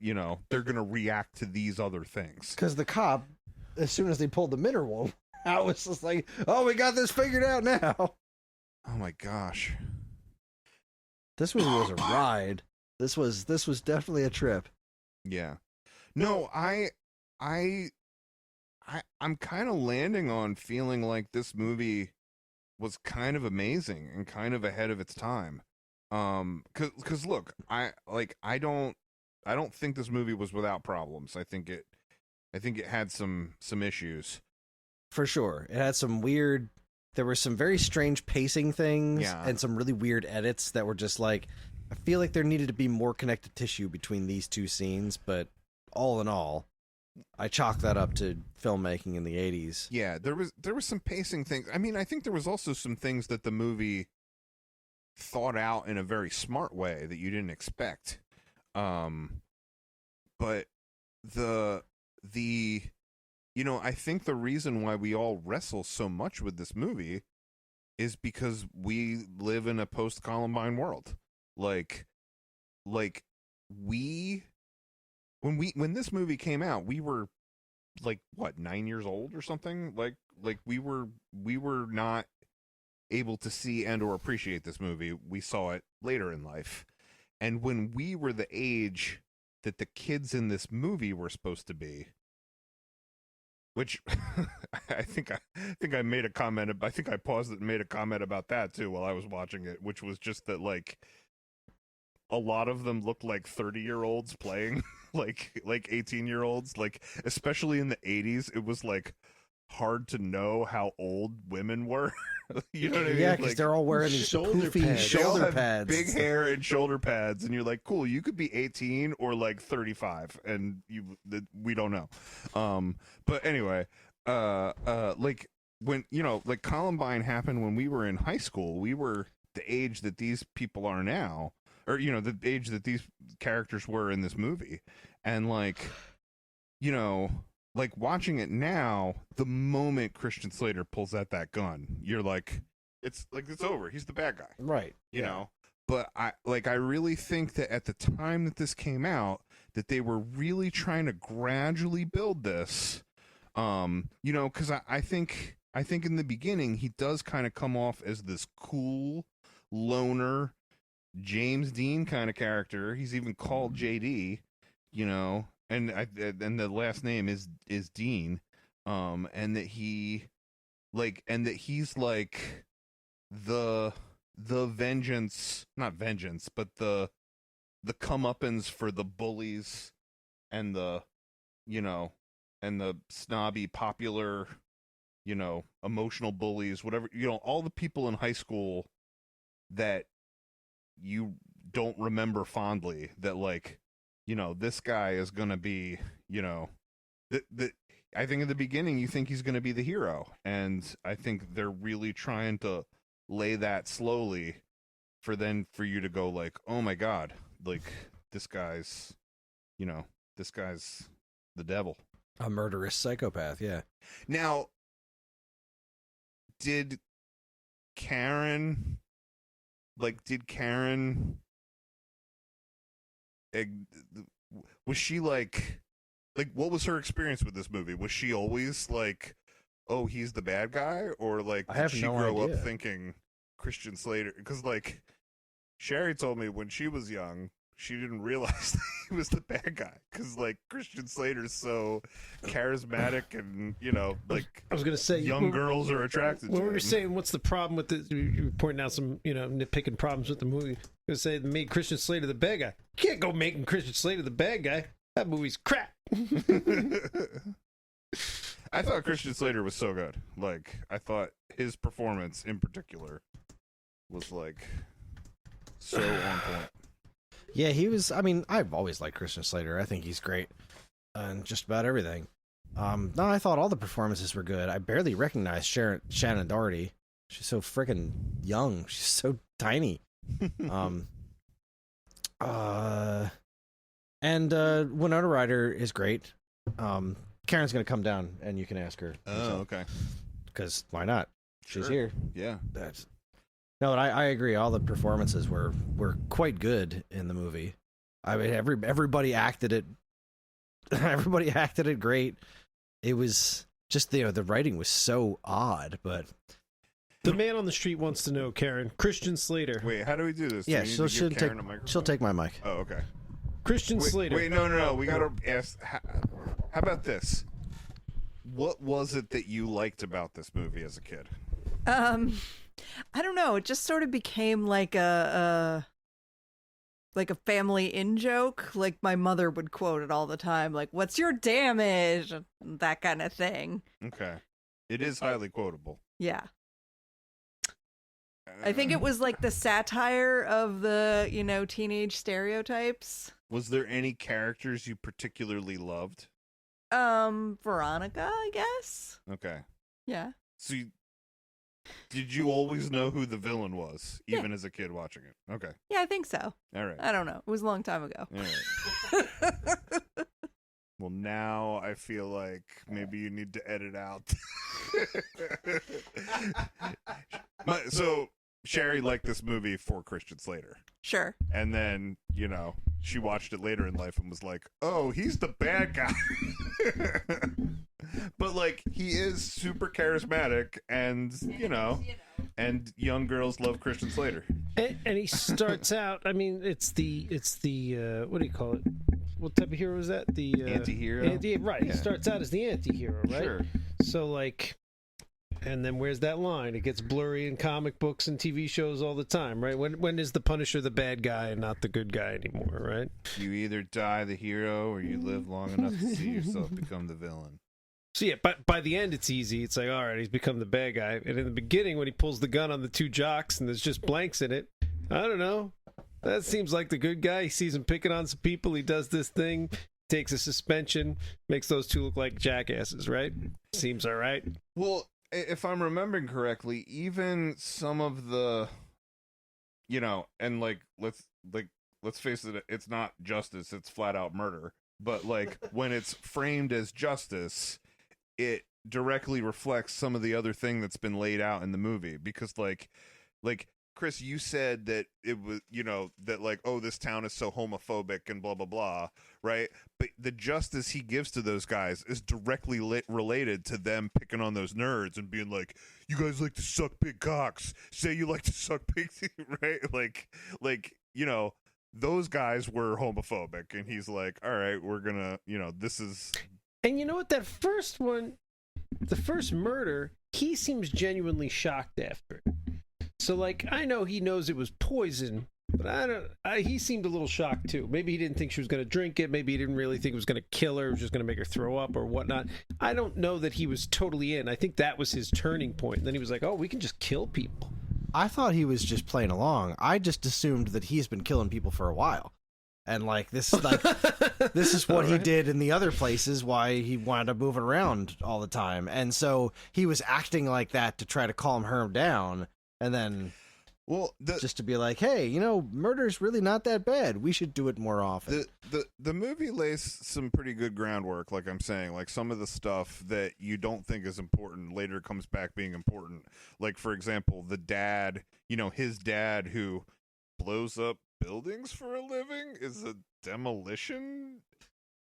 react to these other things. Because the cop, as soon as they pulled the Minner one out, was just like, "Oh, we got this figured out now." Oh my gosh. This movie was a ride. This was definitely a trip. Yeah. No, I'm kind of landing on feeling like this movie was kind of amazing and kind of ahead of its time. Cause look, I don't think this movie was without problems. I think it had some issues. For sure. It had some weird, there were some very strange pacing things and some really weird edits that were just like, I feel like there needed to be more connective tissue between these two scenes, but all in all, I chalk that up to filmmaking in the 80s. Yeah, there was some pacing things. I mean, I think there was also some things that the movie thought out in a very smart way that you didn't expect. But the I think the reason why we all wrestle so much with this movie is because we live in a post-Columbine world. Like when this movie came out, we were like, what, 9 years old or something? Like we were not able to see and or appreciate this movie. We saw it later in life. And when we were the age that the kids in this movie were supposed to be, which I think I made a comment. I think I paused it and made a comment about that too while I was watching it, which was just that like a lot of them looked like 30-year-olds playing like 18-year-olds. Like, especially in the 80s, it was like hard to know how old women were. You know what I mean? Yeah, because like, they're all wearing these shoulder poofy pads. they all shoulder have pads. big hair and shoulder pads, and you're like, cool, you could be 18 or like 35, and we don't know. But anyway, like when like Columbine happened when we were in high school, we were the age that these people are now, or the age that these characters were in this movie, and like like watching it now, the moment Christian Slater pulls out that gun, you're like, it's over. He's the bad guy. Right. You know? But I really think that at the time that this came out, that they were really trying to gradually build this. Because I think in the beginning he does kind of come off as this cool loner James Dean kind of character. He's even called JD, and the last name is Dean, and that he's like the vengeance, not vengeance, but the comeuppance for the bullies and the and the snobby popular emotional bullies, whatever, all the people in high school that you don't remember fondly, that like this guy is going to be, I think in the beginning you think he's going to be the hero, and I think they're really trying to lay that slowly for you to go like, oh my God, like this guy's the devil. A murderous psychopath, yeah. Now, did Karen was she like what was her experience with this movie? Was she always like, oh, he's the bad guy, or like did she grow up thinking Christian Slater? Because like Sherry told me when she was young, she didn't realize that he was the bad guy, because like Christian Slater's so charismatic, and like I was gonna say young girls are attracted to him. When we were saying what's the problem with the, you were pointing out some nitpicking problems with the movie. I was gonna say they made Christian Slater the bad guy. You can't go making Christian Slater the bad guy. That movie's crap. I thought Christian Slater was so good. Like, I thought his performance in particular was like so on point. Yeah, he was. I mean, I've always liked Christian Slater. I think he's great and just about everything. No, I thought all the performances were good. I barely recognized Shannon Doherty. She's so freaking young. She's so tiny. And Winona Ryder is great. Karen's gonna come down and you can ask her. Oh, okay. because why not? She's Sure. here. Yeah. No, and I agree. All the performances were quite good in the movie. I mean, everybody acted it. Everybody acted it great. It was just the writing was so odd, but The man on the street wants to know, Karen. Christian Slater. Wait, how do we do this? Do yeah, we need she'll to give take Karen a microphone? she'll take my mic. Oh, okay. Christian Slater. Wait, no. We gotta ask. How about this? What was it that you liked about this movie as a kid? I don't know. It just sort of became like a family in joke. Like my mother would quote it all the time, like "What's your damage?" That kind of thing. Okay, it is highly quotable. Yeah. I think it was like the satire of the, teenage stereotypes. Was there any characters you particularly loved? Veronica, I guess. Okay, Yeah. so did you always know who the villain was, even as a kid watching it? Okay, Yeah, I think so. all right, I don't know. It was a long time ago. all right. Well, now I feel like maybe you need to edit out. So Sherry liked this movie for Christian Slater. Sure. And then, she watched it later in life and was like, oh, he's the bad guy. But, like, he is super charismatic and, and young girls love Christian Slater. And he starts out. I mean, it's the what do you call it? What type of hero is that? The Anti-hero? Right. Yeah. He starts out as the anti-hero, right? Sure. So like, and then where's that line? It gets blurry in comic books and TV shows all the time, right? When is the Punisher the bad guy and not the good guy anymore, right? You either die the hero or you live long enough to see yourself become the villain. So yeah, but by the end it's easy. It's like, all right, he's become the bad guy. And in the beginning, when he pulls the gun on the two jocks and there's just blanks in it, I don't know. That seems like the good guy. He sees him picking on some people. He does this thing, takes a suspension, makes those two look like jackasses, right? Seems all right. Well, if I'm remembering correctly, even some of the, and let's face it, it's not justice, it's flat out murder. But like when it's framed as justice, it directly reflects some of the other thing that's been laid out in the movie. Because like Chris, you said that it was, that like, oh, this town is so homophobic and blah, blah, blah, right? But the justice he gives to those guys is directly related to them picking on those nerds and being like, you guys like to suck big cocks. Say you like to suck big, right? Like, those guys were homophobic. And he's like, all right, we're going to, this is. And you know what? That first one, the first murder, he seems genuinely shocked after it. So, like, I know he knows it was poison, but he seemed a little shocked, too. Maybe he didn't think she was going to drink it. Maybe he didn't really think it was going to kill her. It was just going to make her throw up or whatnot. I don't know that he was totally in. I think that was his turning point. And then he was like, oh, we can just kill people. I thought he was just playing along. I just assumed that he's been killing people for a while. And, like, this is what he did in the other places, why he wound up moving around all the time. And so he was acting like that to try to calm her down. And then, just to be like, hey, murder's really not that bad. We should do it more often. The movie lays some pretty good groundwork, like I'm saying. Like, some of the stuff that you don't think is important later comes back being important. Like, for example, the dad, his dad who blows up buildings for a living is a demolition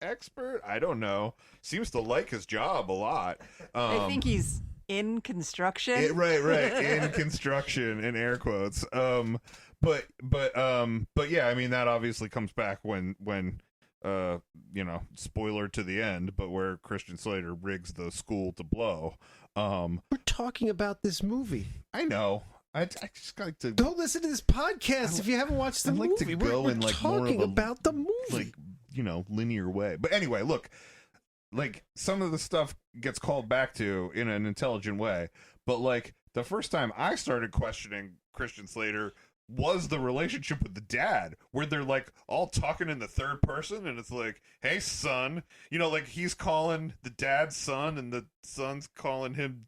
expert. I don't know. Seems to like his job a lot. I think he's in construction. Right. In construction, in air quotes. But yeah, I mean, that obviously comes back when spoiler to the end, but where Christian Slater rigs the school to blow. We're talking about this movie. I know. I just like to go listen to this podcast if you haven't watched the movie. To go we're in like talking more of a, about the movie, like linear way. But anyway, look, like some of the stuff gets called back to in an intelligent way. But like the first time I started questioning Christian Slater was the relationship with the dad, where they're like all talking in the third person, and it's like, "Hey, son," like he's calling the dad son, and the son's calling him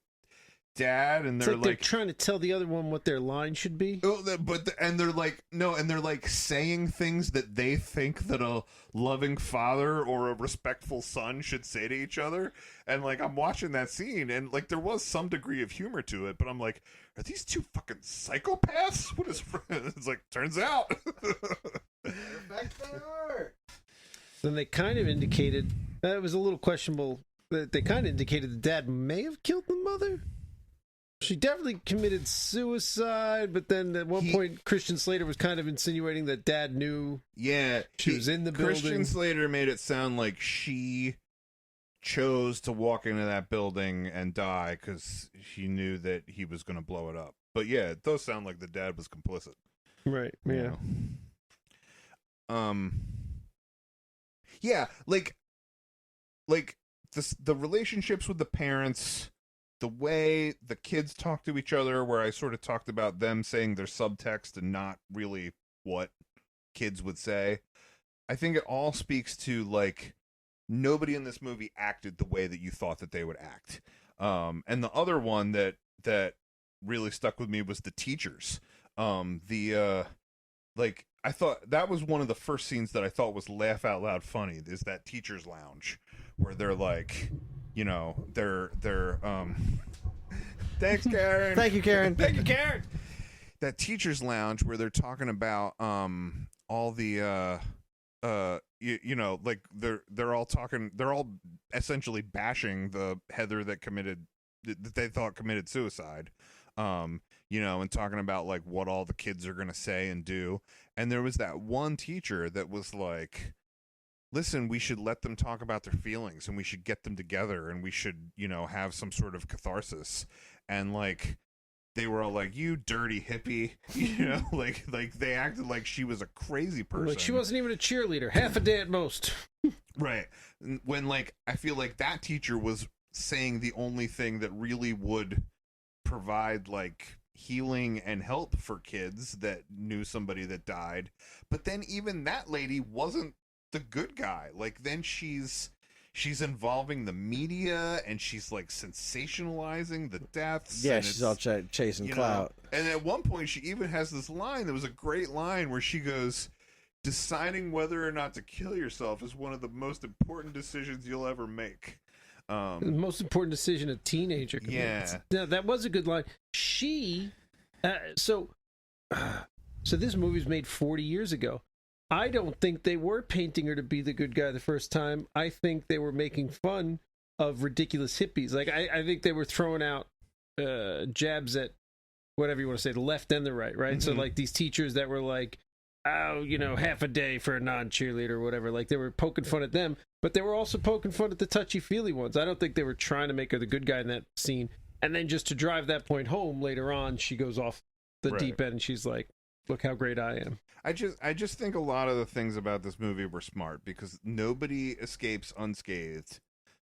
dad, and It's they're like they're trying to tell the other one what their line should be. oh, and they're like no, and they're like saying things that they think that a loving father or a respectful son should say to each other. And like I'm watching that scene, and like there was some degree of humor to it, but I'm like, are these two fucking psychopaths? What is? It's like turns out. Then they kind of indicated that it was a little questionable. That they kind of indicated the dad may have killed the mother. She definitely committed suicide, but then at one point, Christian Slater was kind of insinuating that dad knew. Yeah, she was in the building. Christian Slater made it sound like she chose to walk into that building and die because she knew that he was going to blow it up. But yeah, it does sound like the dad was complicit. Right. Yeah. You know? Yeah, like the relationships with the parents, the way the kids talk to each other, where I sort of talked about them saying their subtext and not really what kids would say. I think it all speaks to like nobody in this movie acted the way that you thought that they would act. And the other one that really stuck with me was the teachers. Like I thought that was one of the first scenes that I thought was laugh out loud funny, is that teacher's lounge where they're like, you know, they're thanks, Karen. Thank you, Karen. Thank you, Karen. That teacher's lounge where they're talking about all the you know, like they're all essentially bashing the Heather that they thought committed suicide. You know, and talking about like what all the kids are going to say and do. And there was that one teacher that was like, listen, we should let them talk about their feelings, and we should get them together, and we should, you know, have some sort of catharsis. And like, they were all like, you dirty hippie, you know, like they acted like she was a crazy person. Like she wasn't even a cheerleader, half a day at most. Right. When like, I feel like that teacher was saying the only thing that really would provide like healing and help for kids that knew somebody that died. But then even that lady wasn't the good guy. Like then she's involving the media, and she's like sensationalizing the deaths. Yeah, she's all chasing clout. And at one point she even has this line that was a great line where she goes, deciding whether or not to kill yourself is one of the most important decisions you'll ever make. The most important decision a teenager can make. Yeah, that was a good line. So this movie was made 40 years ago. I don't think they were painting her to be the good guy the first time. I think they were making fun of ridiculous hippies. Like I think they were throwing out jabs at whatever you want to say, the left and the right, right? Mm-hmm. So like these teachers that were like, oh, you know, half a day for a non-cheerleader or whatever. Like they were poking fun at them, but they were also poking fun at the touchy-feely ones. I don't think they were trying to make her the good guy in that scene. And then just to drive that point home later on, she goes off the deep end and she's like, look how great I am. I just think a lot of the things about this movie were smart because nobody escapes unscathed.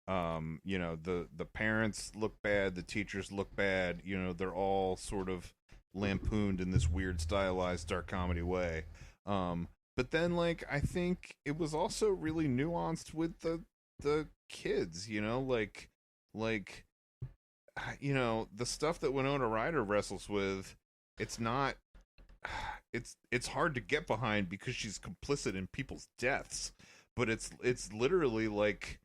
You know, the parents look bad, the teachers look bad, you know, they're all sort of lampooned in this weird stylized dark comedy way. But then like I think it was also really nuanced with the kids, you know, like you know, the stuff that Winona Ryder wrestles with, it's not it's hard to get behind because she's complicit in people's deaths, but it's literally like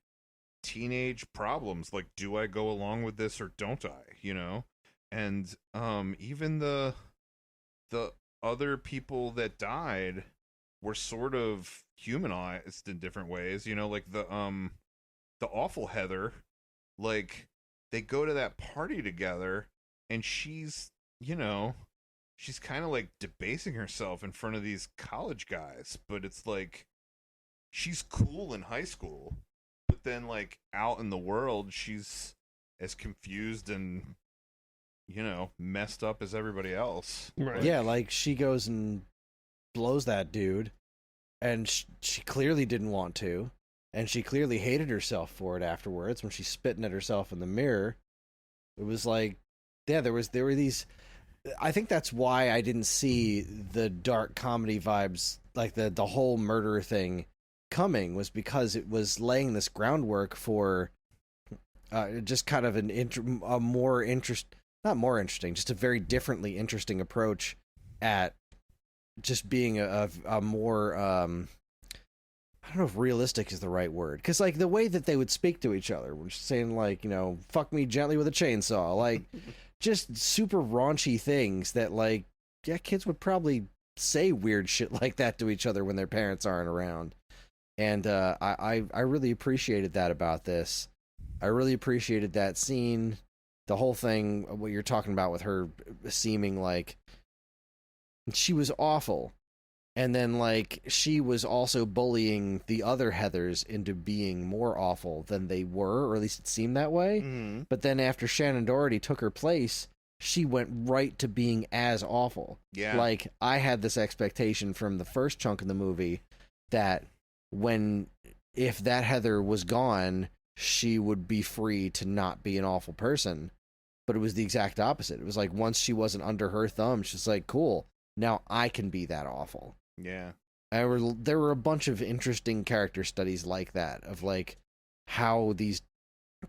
teenage problems, like do I go along with this or don't I, you know? And even the other people that died were sort of humanized in different ways, you know, like the awful Heather, like they go to that party together and she's, you know, she's kind of like debasing herself in front of these college guys, but it's like she's cool in high school, but then like out in the world she's as confused and, you know, messed up as everybody else. Right. Yeah, like she goes and blows that dude, and she clearly didn't want to, and she clearly hated herself for it afterwards when she's spitting at herself in the mirror. It was like, yeah, there were these. I think that's why I didn't see the dark comedy vibes, like the whole murder thing coming, was because it was laying this groundwork for just kind of a more not more interesting, just a very differently interesting approach at just being a more I don't know if realistic is the right word, because like the way that they would speak to each other, we're saying like, you know, fuck me gently with a chainsaw, like just super raunchy things that like, yeah, kids would probably say weird shit like that to each other when their parents aren't around. And I really appreciated that about this. I really appreciated that scene, the whole thing, what you're talking about with her seeming like she was awful. And then, like, she was also bullying the other Heathers into being more awful than they were, or at least it seemed that way. Mm-hmm. But then after Shannon Doherty took her place, she went right to being as awful. Yeah. Like, I had this expectation from the first chunk of the movie that if that Heather was gone, she would be free to not be an awful person. But it was the exact opposite. It was like, once she wasn't under her thumb, she's like, cool, now I can be that awful. Yeah. There were a bunch of interesting character studies like that, of like how these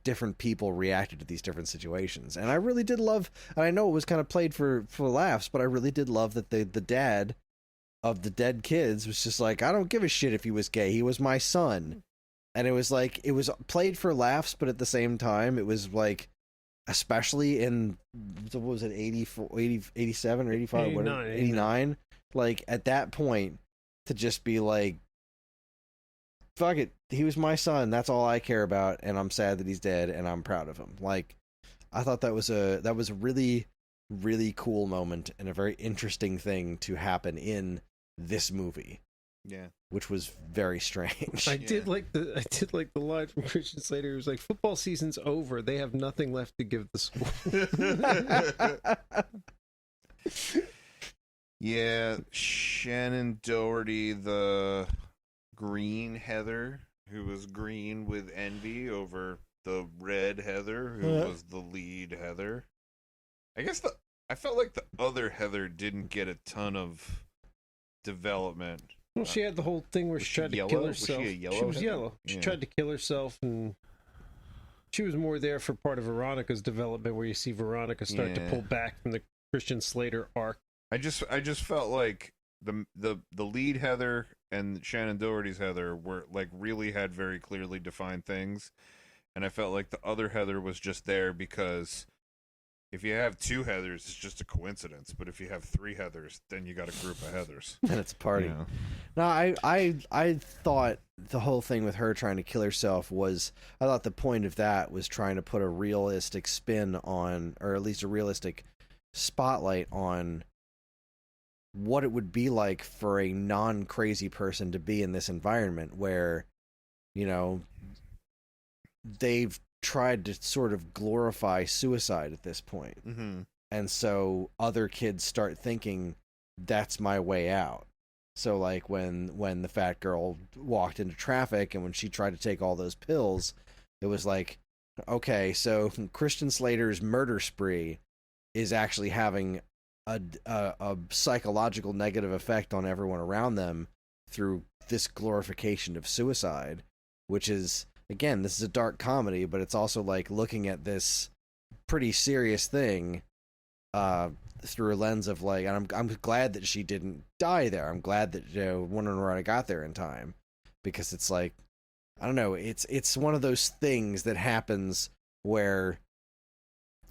different people reacted to these different situations. And I really did love, and I know it was kind of played for laughs, but I really did love that the dad of the dead kids was just like, I don't give a shit if he was gay, he was my son. And it was like, it was played for laughs, but at the same time it was like, especially in, what was it, 87 or 85, 89, like at that point, to just be like, fuck it, he was my son, that's all I care about, and I'm sad that he's dead, and I'm proud of him. Like, I thought that was a really, really cool moment, and a very interesting thing to happen in this movie. Yeah. Which was very strange. I did like the line from Christian Slater. It was like, football season's over. They have nothing left to give the school. Yeah, Shannon Doherty, the green Heather, who was green with envy over the red Heather, who was the lead Heather. I guess I felt like the other Heather didn't get a ton of development. Well, she had the whole thing where she tried to kill herself. Was she a yellow? She was Heather? yellow. She Yeah. tried to kill herself, and she was more there for part of Veronica's development, where you see Veronica start to pull back from the Christian Slater arc. I just felt like the lead Heather and Shannon Doherty's Heather were like really had very clearly defined things, and I felt like the other Heather was just there because if you have two Heathers, it's just a coincidence. But if you have three Heathers, then you got a group of Heathers. And it's a party. You know? No, I thought the whole thing with her trying to kill herself was, I thought the point of that was trying to put a realistic spin on, or at least a realistic spotlight on what it would be like for a non-crazy person to be in this environment where, you know, they've tried to sort of glorify suicide at this point. Mm-hmm. And so other kids start thinking, that's my way out. So like when the fat girl walked into traffic and when she tried to take all those pills, it was like, okay, so Christian Slater's murder spree is actually having a psychological negative effect on everyone around them through this glorification of suicide, which is, again, this is a dark comedy, but it's also like looking at this pretty serious thing through a lens of like, and I'm glad that she didn't die there. I'm glad that, you know, Winona Ryder got there in time, because it's like, I don't know, it's one of those things that happens where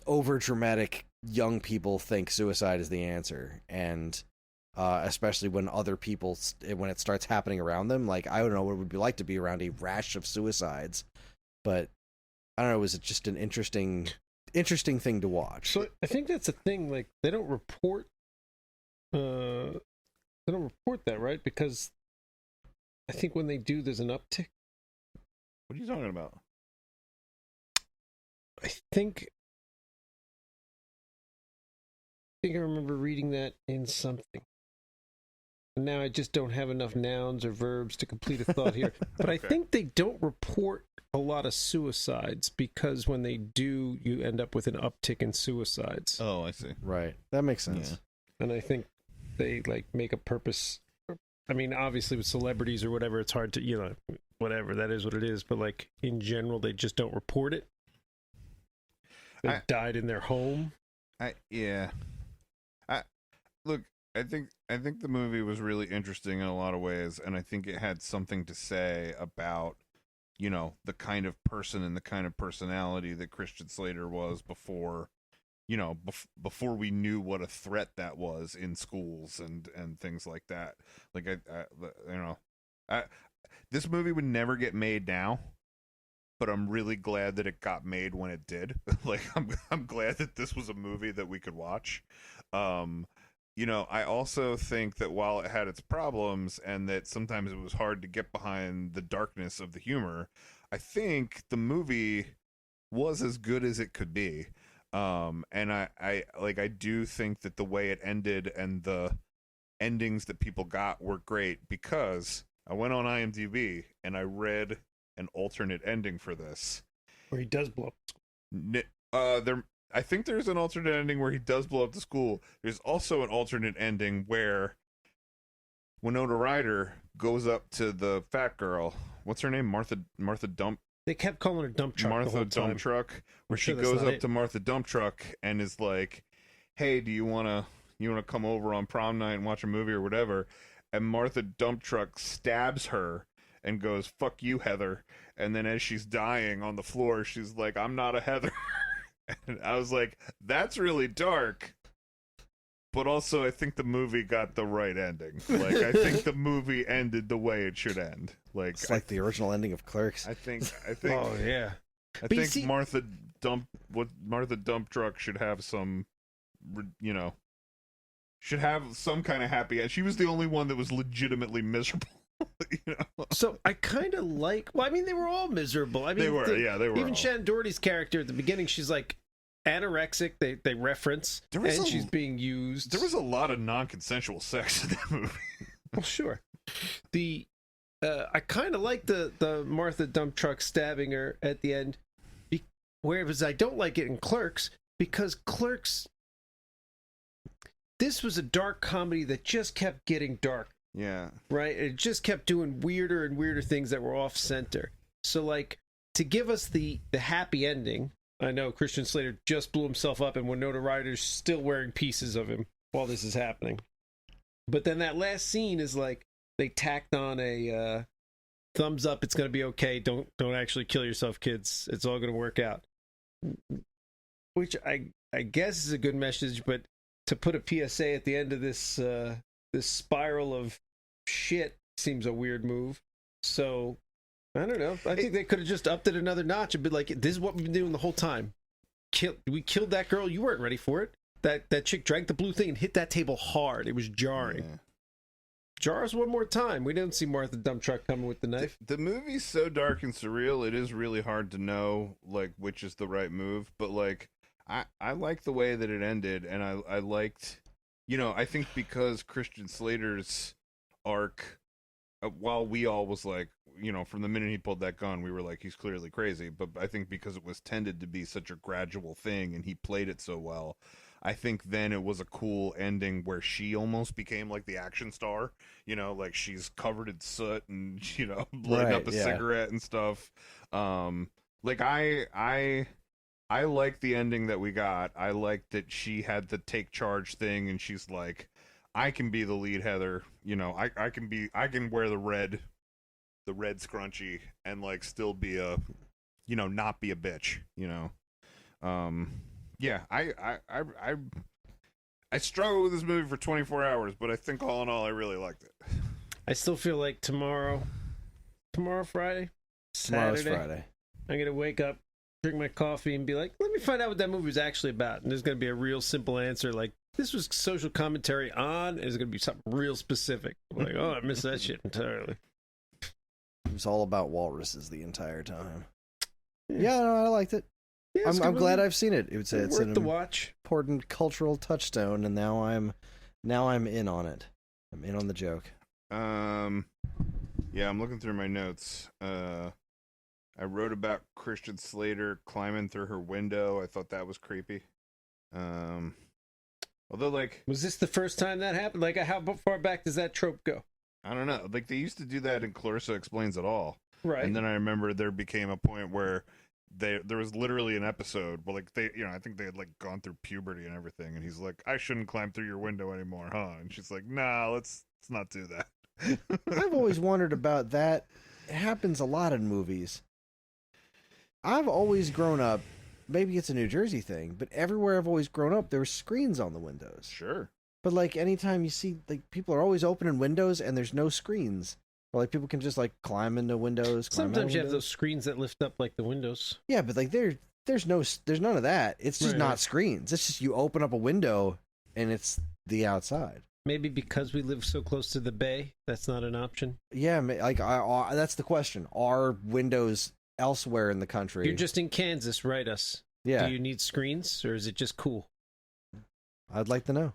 over dramatic young people think suicide is the answer, and especially when other people, when it starts happening around them, like, I don't know what it would be like to be around a rash of suicides, but I don't know, it was just an interesting thing to watch. So I think that's a thing. Like, they don't report that, right? Because I think when they do, there's an uptick. What are you talking about? I think I remember reading that in something. And now I just don't have enough nouns or verbs to complete a thought here. But Okay. I think they don't report a lot of suicides, because when they do, you end up with an uptick in suicides. Oh, I see. Right, that makes sense. Yeah. And I think they like make a purpose. I mean, obviously with celebrities or whatever, it's hard to, you know, whatever, that is what it is. But like in general, they just don't report it. They died in their home. Yeah. I look. I think the movie was really interesting in a lot of ways, and I think it had something to say about the kind of person and the kind of personality that Christian Slater was before before we knew what a threat that was in schools and things like that. Like I this movie would never get made now, but I'm really glad that it got made when it did. Like I'm glad that this was a movie that we could watch. I also think that while it had its problems and that sometimes it was hard to get behind the darkness of the humor, I think the movie was as good as it could be. And I do think that the way it ended and the endings that people got were great, because I went on IMDb and I read an alternate ending for this. Where he does blow up. I think there's an alternate ending where he does blow up the school. There's also an alternate ending where Winona Ryder goes up to the fat girl. What's her name? Martha Dump. They kept calling her Dump Truck. Martha the whole time. Dump Truck, where she sure that's goes not up it. to Martha Dump Truck and is like, "Hey, do you wanna come over on prom night and watch a movie or whatever?" And Martha Dump Truck stabs her and goes, "Fuck you, Heather." And then as she's dying on the floor, she's like, "I'm not a Heather." And I was like, that's really dark. But also, I think the movie got the right ending. Like, I think the movie ended the way it should end. Like, It's like the original ending of Clerks. I think Oh yeah. I But you think see- Martha Dump Truck should have some, should have some kind of happy end. She was the only one that was legitimately miserable. So I kind of like. Well, I mean, they were all miserable. I mean, They were, they were. Even all. Shannon Doherty's character at the beginning, she's like anorexic. They reference, There was and a- she's being used. There was a lot of non-consensual sex in that movie. Well, sure. I kind of like the Martha Dump Truck stabbing her at the end, whereas I don't like it in Clerks, because Clerks. This was a dark comedy that just kept getting dark. Yeah. Right? It just kept doing weirder and weirder things that were off center. So, like, to give us the happy ending, I know Christian Slater just blew himself up and Winona Ryder's still wearing pieces of him while this is happening. But then that last scene is like they tacked on a thumbs up, it's gonna be okay. Don't actually kill yourself, kids. It's all gonna work out. Which I guess is a good message, but to put a PSA at the end of this this spiral of shit seems a weird move. So I don't know. I think they could have just upped it another notch and been like, "This is what we've been doing the whole time. We killed that girl. You weren't ready for it. That chick drank the blue thing and hit that table hard. It was jarring. Yeah. Jar us one more time. We didn't see Martha Dump Truck coming with the knife. The movie's so dark and surreal, it is really hard to know like which is the right move. But like I like the way that it ended, and I liked, I think because Christian Slater's arc, while we all was like, from the minute he pulled that gun, we were like, he's clearly crazy. But I think because it was tended to be such a gradual thing and he played it so well, I think then it was a cool ending where she almost became like the action star, like she's covered in soot and, lighting up a cigarette and stuff. Like I like the ending that we got. I like that she had the take charge thing and she's like, I can be the lead, Heather. I can wear the red scrunchie and like still be a, not be a bitch. Yeah. I struggled with this movie for 24 hours, but I think all in all, I really liked it. I still feel like tomorrow Friday, Tomorrow's Saturday, Friday. I'm going to wake up, drink my coffee, and be like, let me find out what that movie was actually about. And there's going to be a real simple answer, like, this was social commentary on, and it's going to be something real specific. I'm like, oh, I missed that shit entirely. It was all about walruses the entire time. Yeah, no, I liked it. Yeah, it's a I'm good glad movie. I've seen it. It's Worth an the watch. important cultural touchstone, and now I'm in on it. I'm in on the joke. Yeah, I'm looking through my notes. I wrote about Christian Slater climbing through her window. I thought that was creepy. Although, like, Was this the first time that happened? Like, how far back does that trope go? I don't know. Like, they used to do that in Clarissa Explains It All. Right. And then I remember there became a point where there was literally an episode where like they, I think they had like gone through puberty and everything, and he's like, I shouldn't climb through your window anymore, huh? And she's like, nah, let's not do that. I've always wondered about that. It happens a lot in movies. I've always grown up, maybe it's a New Jersey thing, but everywhere I've always grown up, there were screens on the windows. Sure. But like anytime you see, like, people are always opening windows and there's no screens. Or like people can just like climb into windows. Climb out Sometimes you have windows. those screens that lift up like the windows. Yeah, but like there's none of that. It's just Right, not right. screens. It's just you open up a window and it's the outside. Maybe because we live so close to the bay, that's not an option. Yeah, like that's the question. Are windows elsewhere in the country? You're just in Kansas, write us. yeah. Do you need screens, or is it just cool? I'd like to know.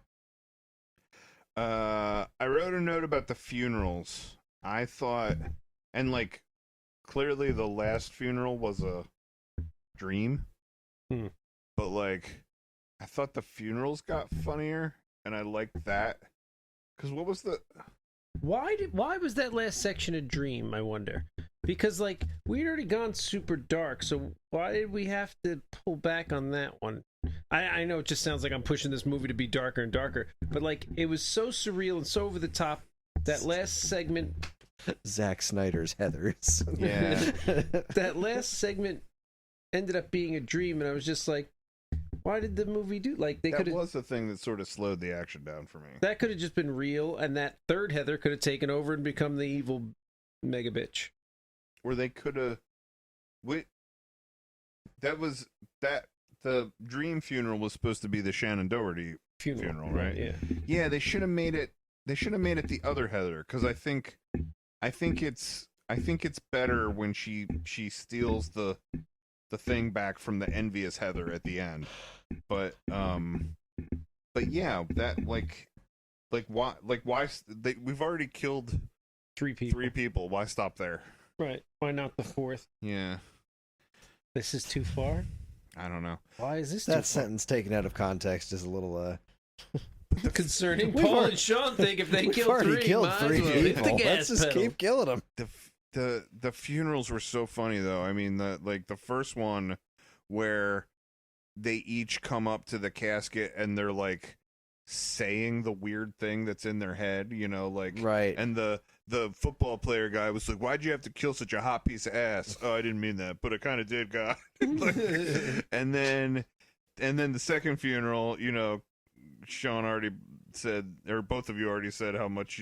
I wrote a note about the funerals. I thought, and like, clearly the last funeral was a dream. Hmm. But like, I thought the funerals got funnier, and I liked that. Because what was the... Why was that last section a dream, I wonder? Because like we'd already gone super dark, so why did we have to pull back on that one? I know it just sounds like I'm pushing this movie to be darker and darker, but like it was so surreal and so over the top. That last segment, Zack Snyder's Heathers. Yeah. that last segment ended up being a dream, and I was just like, why did the movie do like they That could have was the thing that sort of slowed the action down for me. that could have just been real, and that third Heather could have taken over and become the evil mega bitch. Where they could have... The dream funeral was supposed to be the Shannon Doherty funeral, right? Yeah. Yeah, they should have made it. They should have made it the other Heather, because I think it's better when she steals the thing back from the envious Heather at the end. But yeah, that like why we've already killed Three people. 3 people. Why stop there? Right. Why not the fourth? Yeah, This is too far? I don't know. Why is this too That far? sentence taken out of context is a little Concerning We've Paul already- and Sean think if they we've kill already 3, killed might 3 as well hit the people. gas Let's just pedal. keep killing them. The funerals were so funny though. I mean, the first one where they each come up to the casket and they're like saying the weird thing that's in their head, like Right. And the football player guy was like, "Why'd you have to kill such a hot piece of ass?" "Oh, I didn't mean that, but I kind of did, God." Like, and then the second funeral, Sean already said, or both of you already said how much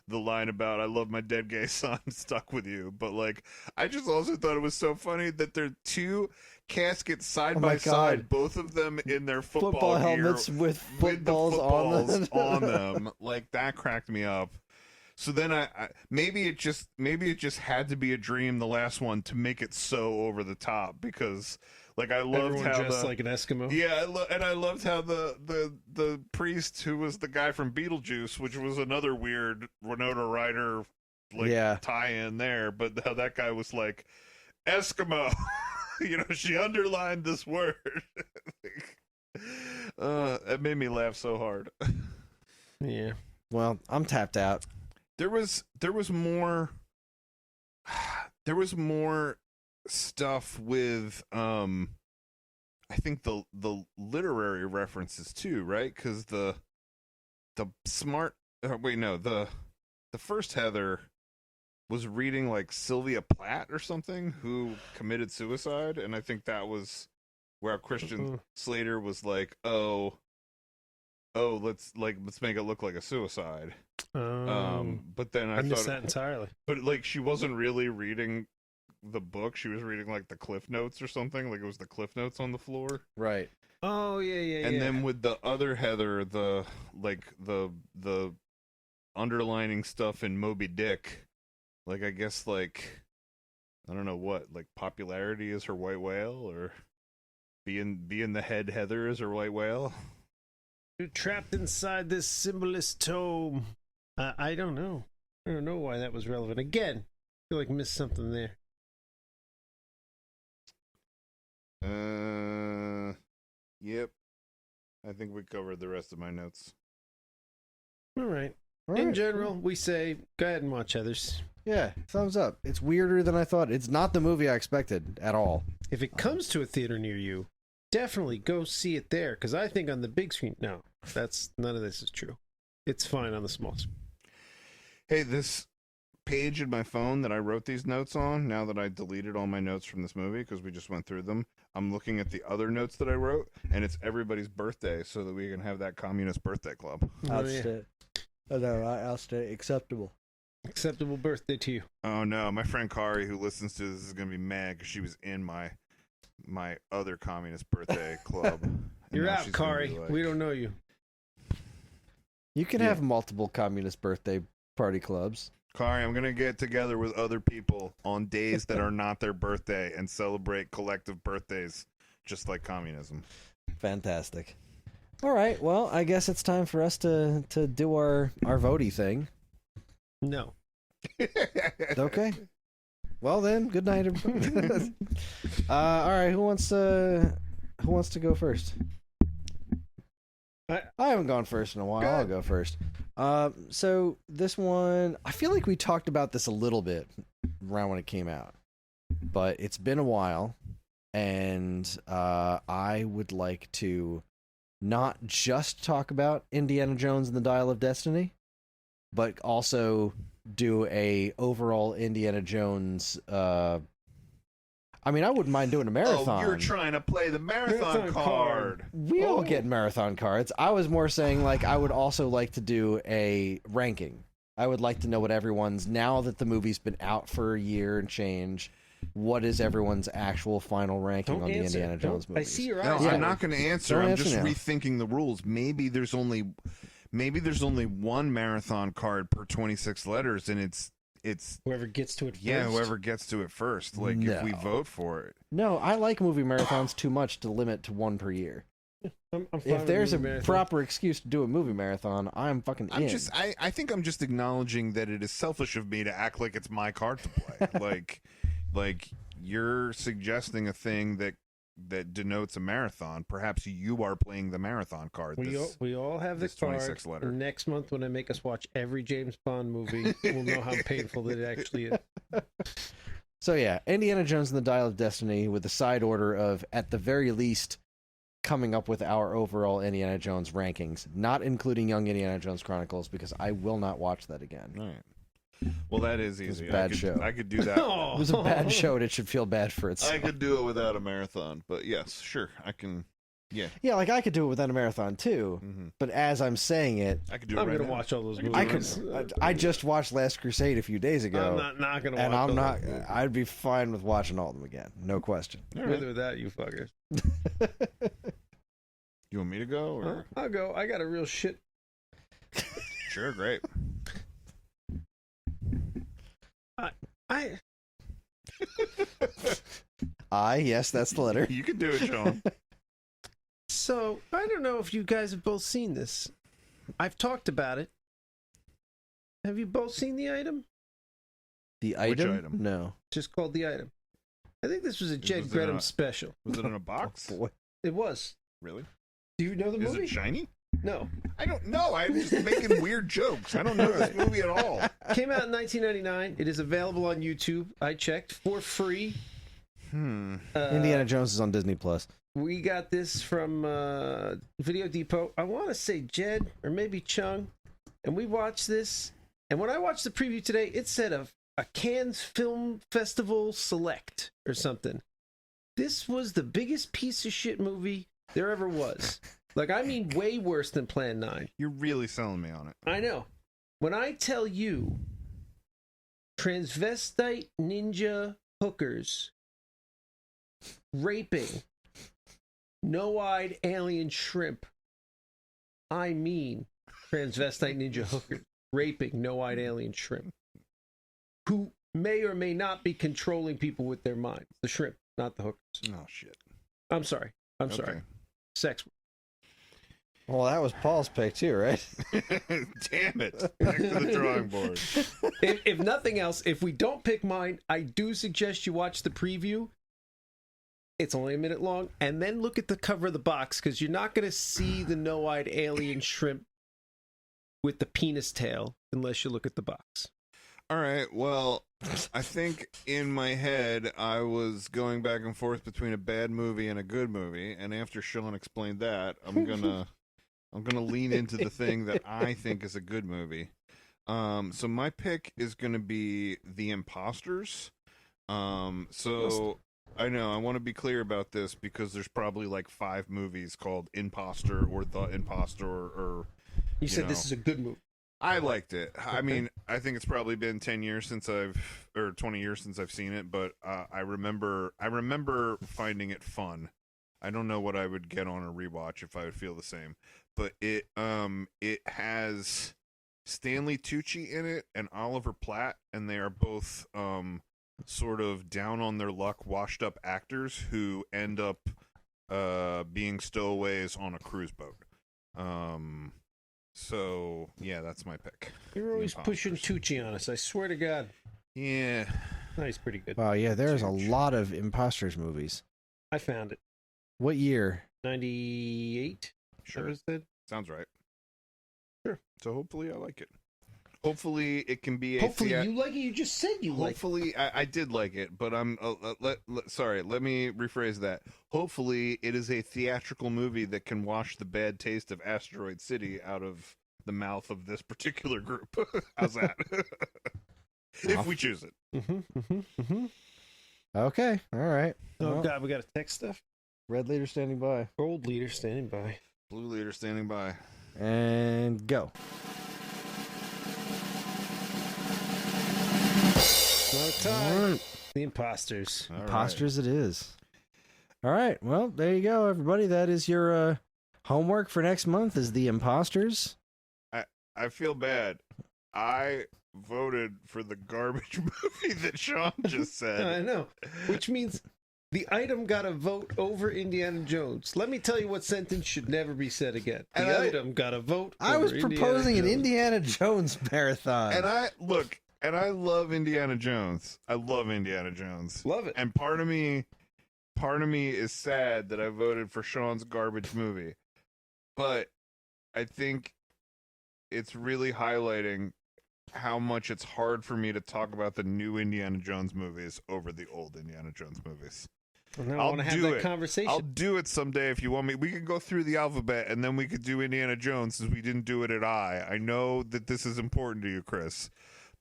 the line about "I love my dead gay son" stuck with you. But like, I just also thought it was so funny that there are 2 caskets side Oh my by side, God. both of them in their Football football gear helmets with with the footballs footballs on on them. them. Like, that cracked me up. So then I maybe it just had to be a dream, the last one, to make it so over the top, because like I loved Everyone how dressed like an Eskimo. yeah, I loved how the priest who was the guy from Beetlejuice, which was another weird Winona Ryder like Yeah. tie-in there, but how that guy was like Eskimo. She underlined this word. It made me laugh so hard. Yeah. Well, I'm tapped out. There was more stuff with I think the literary references too, right? Because the smart the first Heather was reading like Sylvia Plath or something, who committed suicide, and I think that was where Christian Slater was like, oh, let's make it look like a suicide. But then I missed that entirely. but like she wasn't really reading the book. She was reading like the Cliff Notes or something. Like it was the Cliff Notes on the floor. Right. Oh yeah. And then with the other Heather, the underlining stuff in Moby Dick, like I guess like I don't know what, like popularity is her white whale, or being the head Heather is her white whale. You're trapped inside this symbolist tome. I don't know. I don't know why that was relevant. Again, I feel like I missed something there. Yep. I think we covered the rest of my notes. All right. All In right. general, we say go ahead and watch Heathers. Yeah, thumbs up. It's weirder than I thought. It's not the movie I expected at all. If it comes to a theater near you, definitely go see it there. Because I think on the big screen, no, none of this is true. It's fine on the small screen. Hey, this page in my phone that I wrote these notes on, now that I deleted all my notes from this movie because we just went through them, I'm looking at the other notes that I wrote, and it's everybody's birthday so that we can have that communist birthday club. Oh, yeah. I'll stay acceptable. Acceptable birthday to you. Oh no, my friend Kari, who listens to this, is gonna be mad because she was in my other communist birthday club. And You're now out, she's gonna Kari. be like, We don't know you. You can Yeah. have multiple communist birthday party clubs. Kari, I'm gonna get together with other people on days that are not their birthday and celebrate collective birthdays, just like communism. Fantastic. All right, well, I guess it's time for us to do our votey thing. No. Okay. Well then, good night, everybody. All right, who wants to go first? I haven't gone first in a while. Go I'll ahead. go first. So this one, I feel like we talked about this a little bit around when it came out, but it's been a while, and I would like to not just talk about Indiana Jones and the Dial of Destiny, but also do a overall Indiana Jones. I mean, I wouldn't mind doing a marathon. Oh, you're trying to play the marathon Marathon card. We all Oh. get marathon cards. I was more saying, like, I would also like to do a ranking. I would like to know what everyone's, now that the movie's been out for a year and change, what is everyone's actual final ranking Don't on the answer. Indiana Jones Don't- movies? I see your No, eyes. Yeah. I'm not going to answer. Don't I'm answer just now. rethinking the rules. Maybe there's only one marathon card per 26 letters, and it's Whoever gets to it first. whoever gets to it first. Like if we No. vote for it. No, I like movie marathons too much to limit to one per year. I'm fine If with there's a movie marathon. proper excuse to do a movie marathon, I'm fucking in. I think I'm just acknowledging that it is selfish of me to act like it's my card to play. like you're suggesting a thing that denotes a marathon. Perhaps you are playing the marathon card. We all have the this card. 26 letter. Next month, when I make us watch every James Bond movie, we'll know how painful it actually is. So yeah, Indiana Jones and the Dial of Destiny with the side order of, at the very least, coming up with our overall Indiana Jones rankings, not including Young Indiana Jones Chronicles, because I will not watch that again. All right. Well, that is was a easy. bad show. I could do that. Oh. It was a bad show, and it should feel bad for itself. I could do it without a marathon, but yes, sure, I can. Yeah, Yeah, like I could do it without a marathon too, but as I'm saying it, I could do it. I'm right gonna now. watch all those movies. I could. I just watched Last Crusade a few days ago, I'm not gonna watch and all I'm not. those movies. I'd be fine with watching all of them again, no question. All right. With or without you fuckers. You want me to go? Or? I'll go. I got a real shit. Sure, great. Yes, that's the letter. You can do it, Sean. So I don't know if you guys have both seen this. I've talked about it. Have you both seen the item? The Which item? item? No. Just called the item. I think this was a Jed Was it Gredham a- special. Was it in a box? Boy. It was. Really? Do you know the Is movie? it shiny? No. I don't know. I'm just making weird jokes. I don't know this movie at all. Came out in 1999. It is available on YouTube. I checked for free. Indiana Jones is on Disney Plus. We got this from Video Depot. I want to say Jed or maybe Chung. And we watched this. And when I watched the preview today, it said a Cannes Film Festival Select or something. This was the biggest piece of shit movie there ever was. Like, I mean, way worse than Plan 9. You're really selling me on it. I know. When I tell you transvestite ninja hookers raping no-eyed alien shrimp, I mean transvestite ninja hookers raping no-eyed alien shrimp who may or may not be controlling people with their minds. The shrimp, not the hookers. Oh, shit. I'm sorry. I'm sorry. Sex. Well, that was Paul's pick too, right? Damn it. Back to the drawing board. If nothing else, if we don't pick mine, I do suggest you watch the preview. It's only a minute long, and then look at the cover of the box, because you're not going to see the no-eyed alien shrimp with the penis tail unless you look at the box. All right. Well, I think in my head I was going back and forth between a bad movie and a good movie, and after Sean explained that, I'm gonna lean into the thing that I think is a good movie. So my pick is gonna be The Imposters. So I know I want to be clear about this because there's probably like 5 movies called Imposter or The Imposter or You said know. this is a good movie. I liked it. I mean, I think it's probably been 10 years or 20 years since I've seen it, but I remember finding it fun. I don't know what I would get on a rewatch if I would feel the same, but it has Stanley Tucci in it and Oliver Platt, and they are both sort of down on their luck, washed up actors who end up being stowaways on a cruise boat. So yeah, that's my pick. You're always pushing Tucci on us. I swear to God. Yeah. No, he's pretty good. Wow, yeah, there's a lot of Imposters movies. I found it. What year? 98. Sure. Sounds right. Sure. So hopefully I like it. Hopefully it can be a Hopefully you like it. You just said you like it. Hopefully I did like it, but I'm sorry, let me rephrase that. Hopefully it is a theatrical movie that can wash the bad taste of Asteroid City out of the mouth of this particular group. How's that? If we choose it. Okay, all right. Oh, Well, God, we got to text stuff. red leader standing by. Gold leader standing by. Blue leader standing by. And go. No time. All right. The Imposters. All right. Imposters it is. All right. Well, there you go, everybody. That is your homework for next month is The Imposters. I feel bad. I voted for the garbage movie that Sean just said. I know. Which means the item got a vote over Indiana Jones. Let me tell you what sentence should never be said again. And The I- item got a vote I over was proposing an Jones. Indiana Jones marathon. And I love Indiana Jones. I love Indiana Jones. Love it. And part of me is sad that I voted for Sean's garbage movie. But I think it's really highlighting how much it's hard for me to talk about the new Indiana Jones movies over the old Indiana Jones movies. Well, now I I'll want to have do that it. conversation. I'll do it someday if you want me. We could go through the alphabet and then we could do Indiana Jones since we didn't do it at I know that this is important to you, Chris,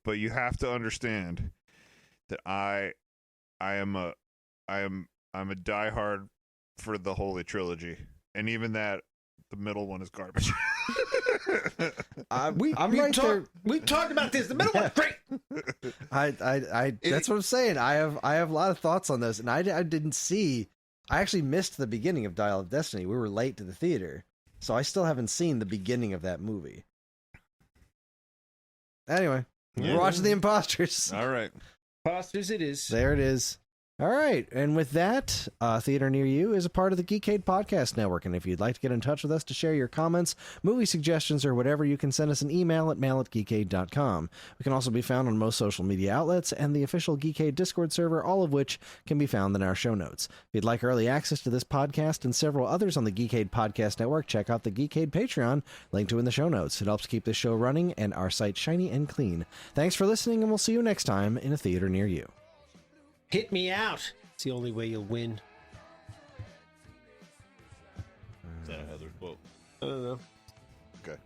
but you have to understand that I'm a diehard for the Holy Trilogy, and even that, the middle one is garbage. I'm we've right there. We've talked about this. The middle one's great. That's what I'm saying. I have a lot of thoughts on those, and I didn't see. I actually missed the beginning of Dial of Destiny. We were late to the theater, so I still haven't seen the beginning of that movie. Anyway, we're watching The Imposters. All right. Imposters it is. There it is. All right. And with that, Theater Near You is a part of the Geekade Podcast Network. And if you'd like to get in touch with us to share your comments, movie suggestions, or whatever, you can send us an email at mail@geekade.com. We can also be found on most social media outlets and the official Geekade Discord server, all of which can be found in our show notes. If you'd like early access to this podcast and several others on the Geekade Podcast Network, check out the Geekade Patreon, linked to in the show notes. It helps keep this show running and our site shiny and clean. Thanks for listening, and we'll see you next time in a theater near you. Hit me out. It's the only way you'll win. Is that a Heather's quote? I don't know. Okay.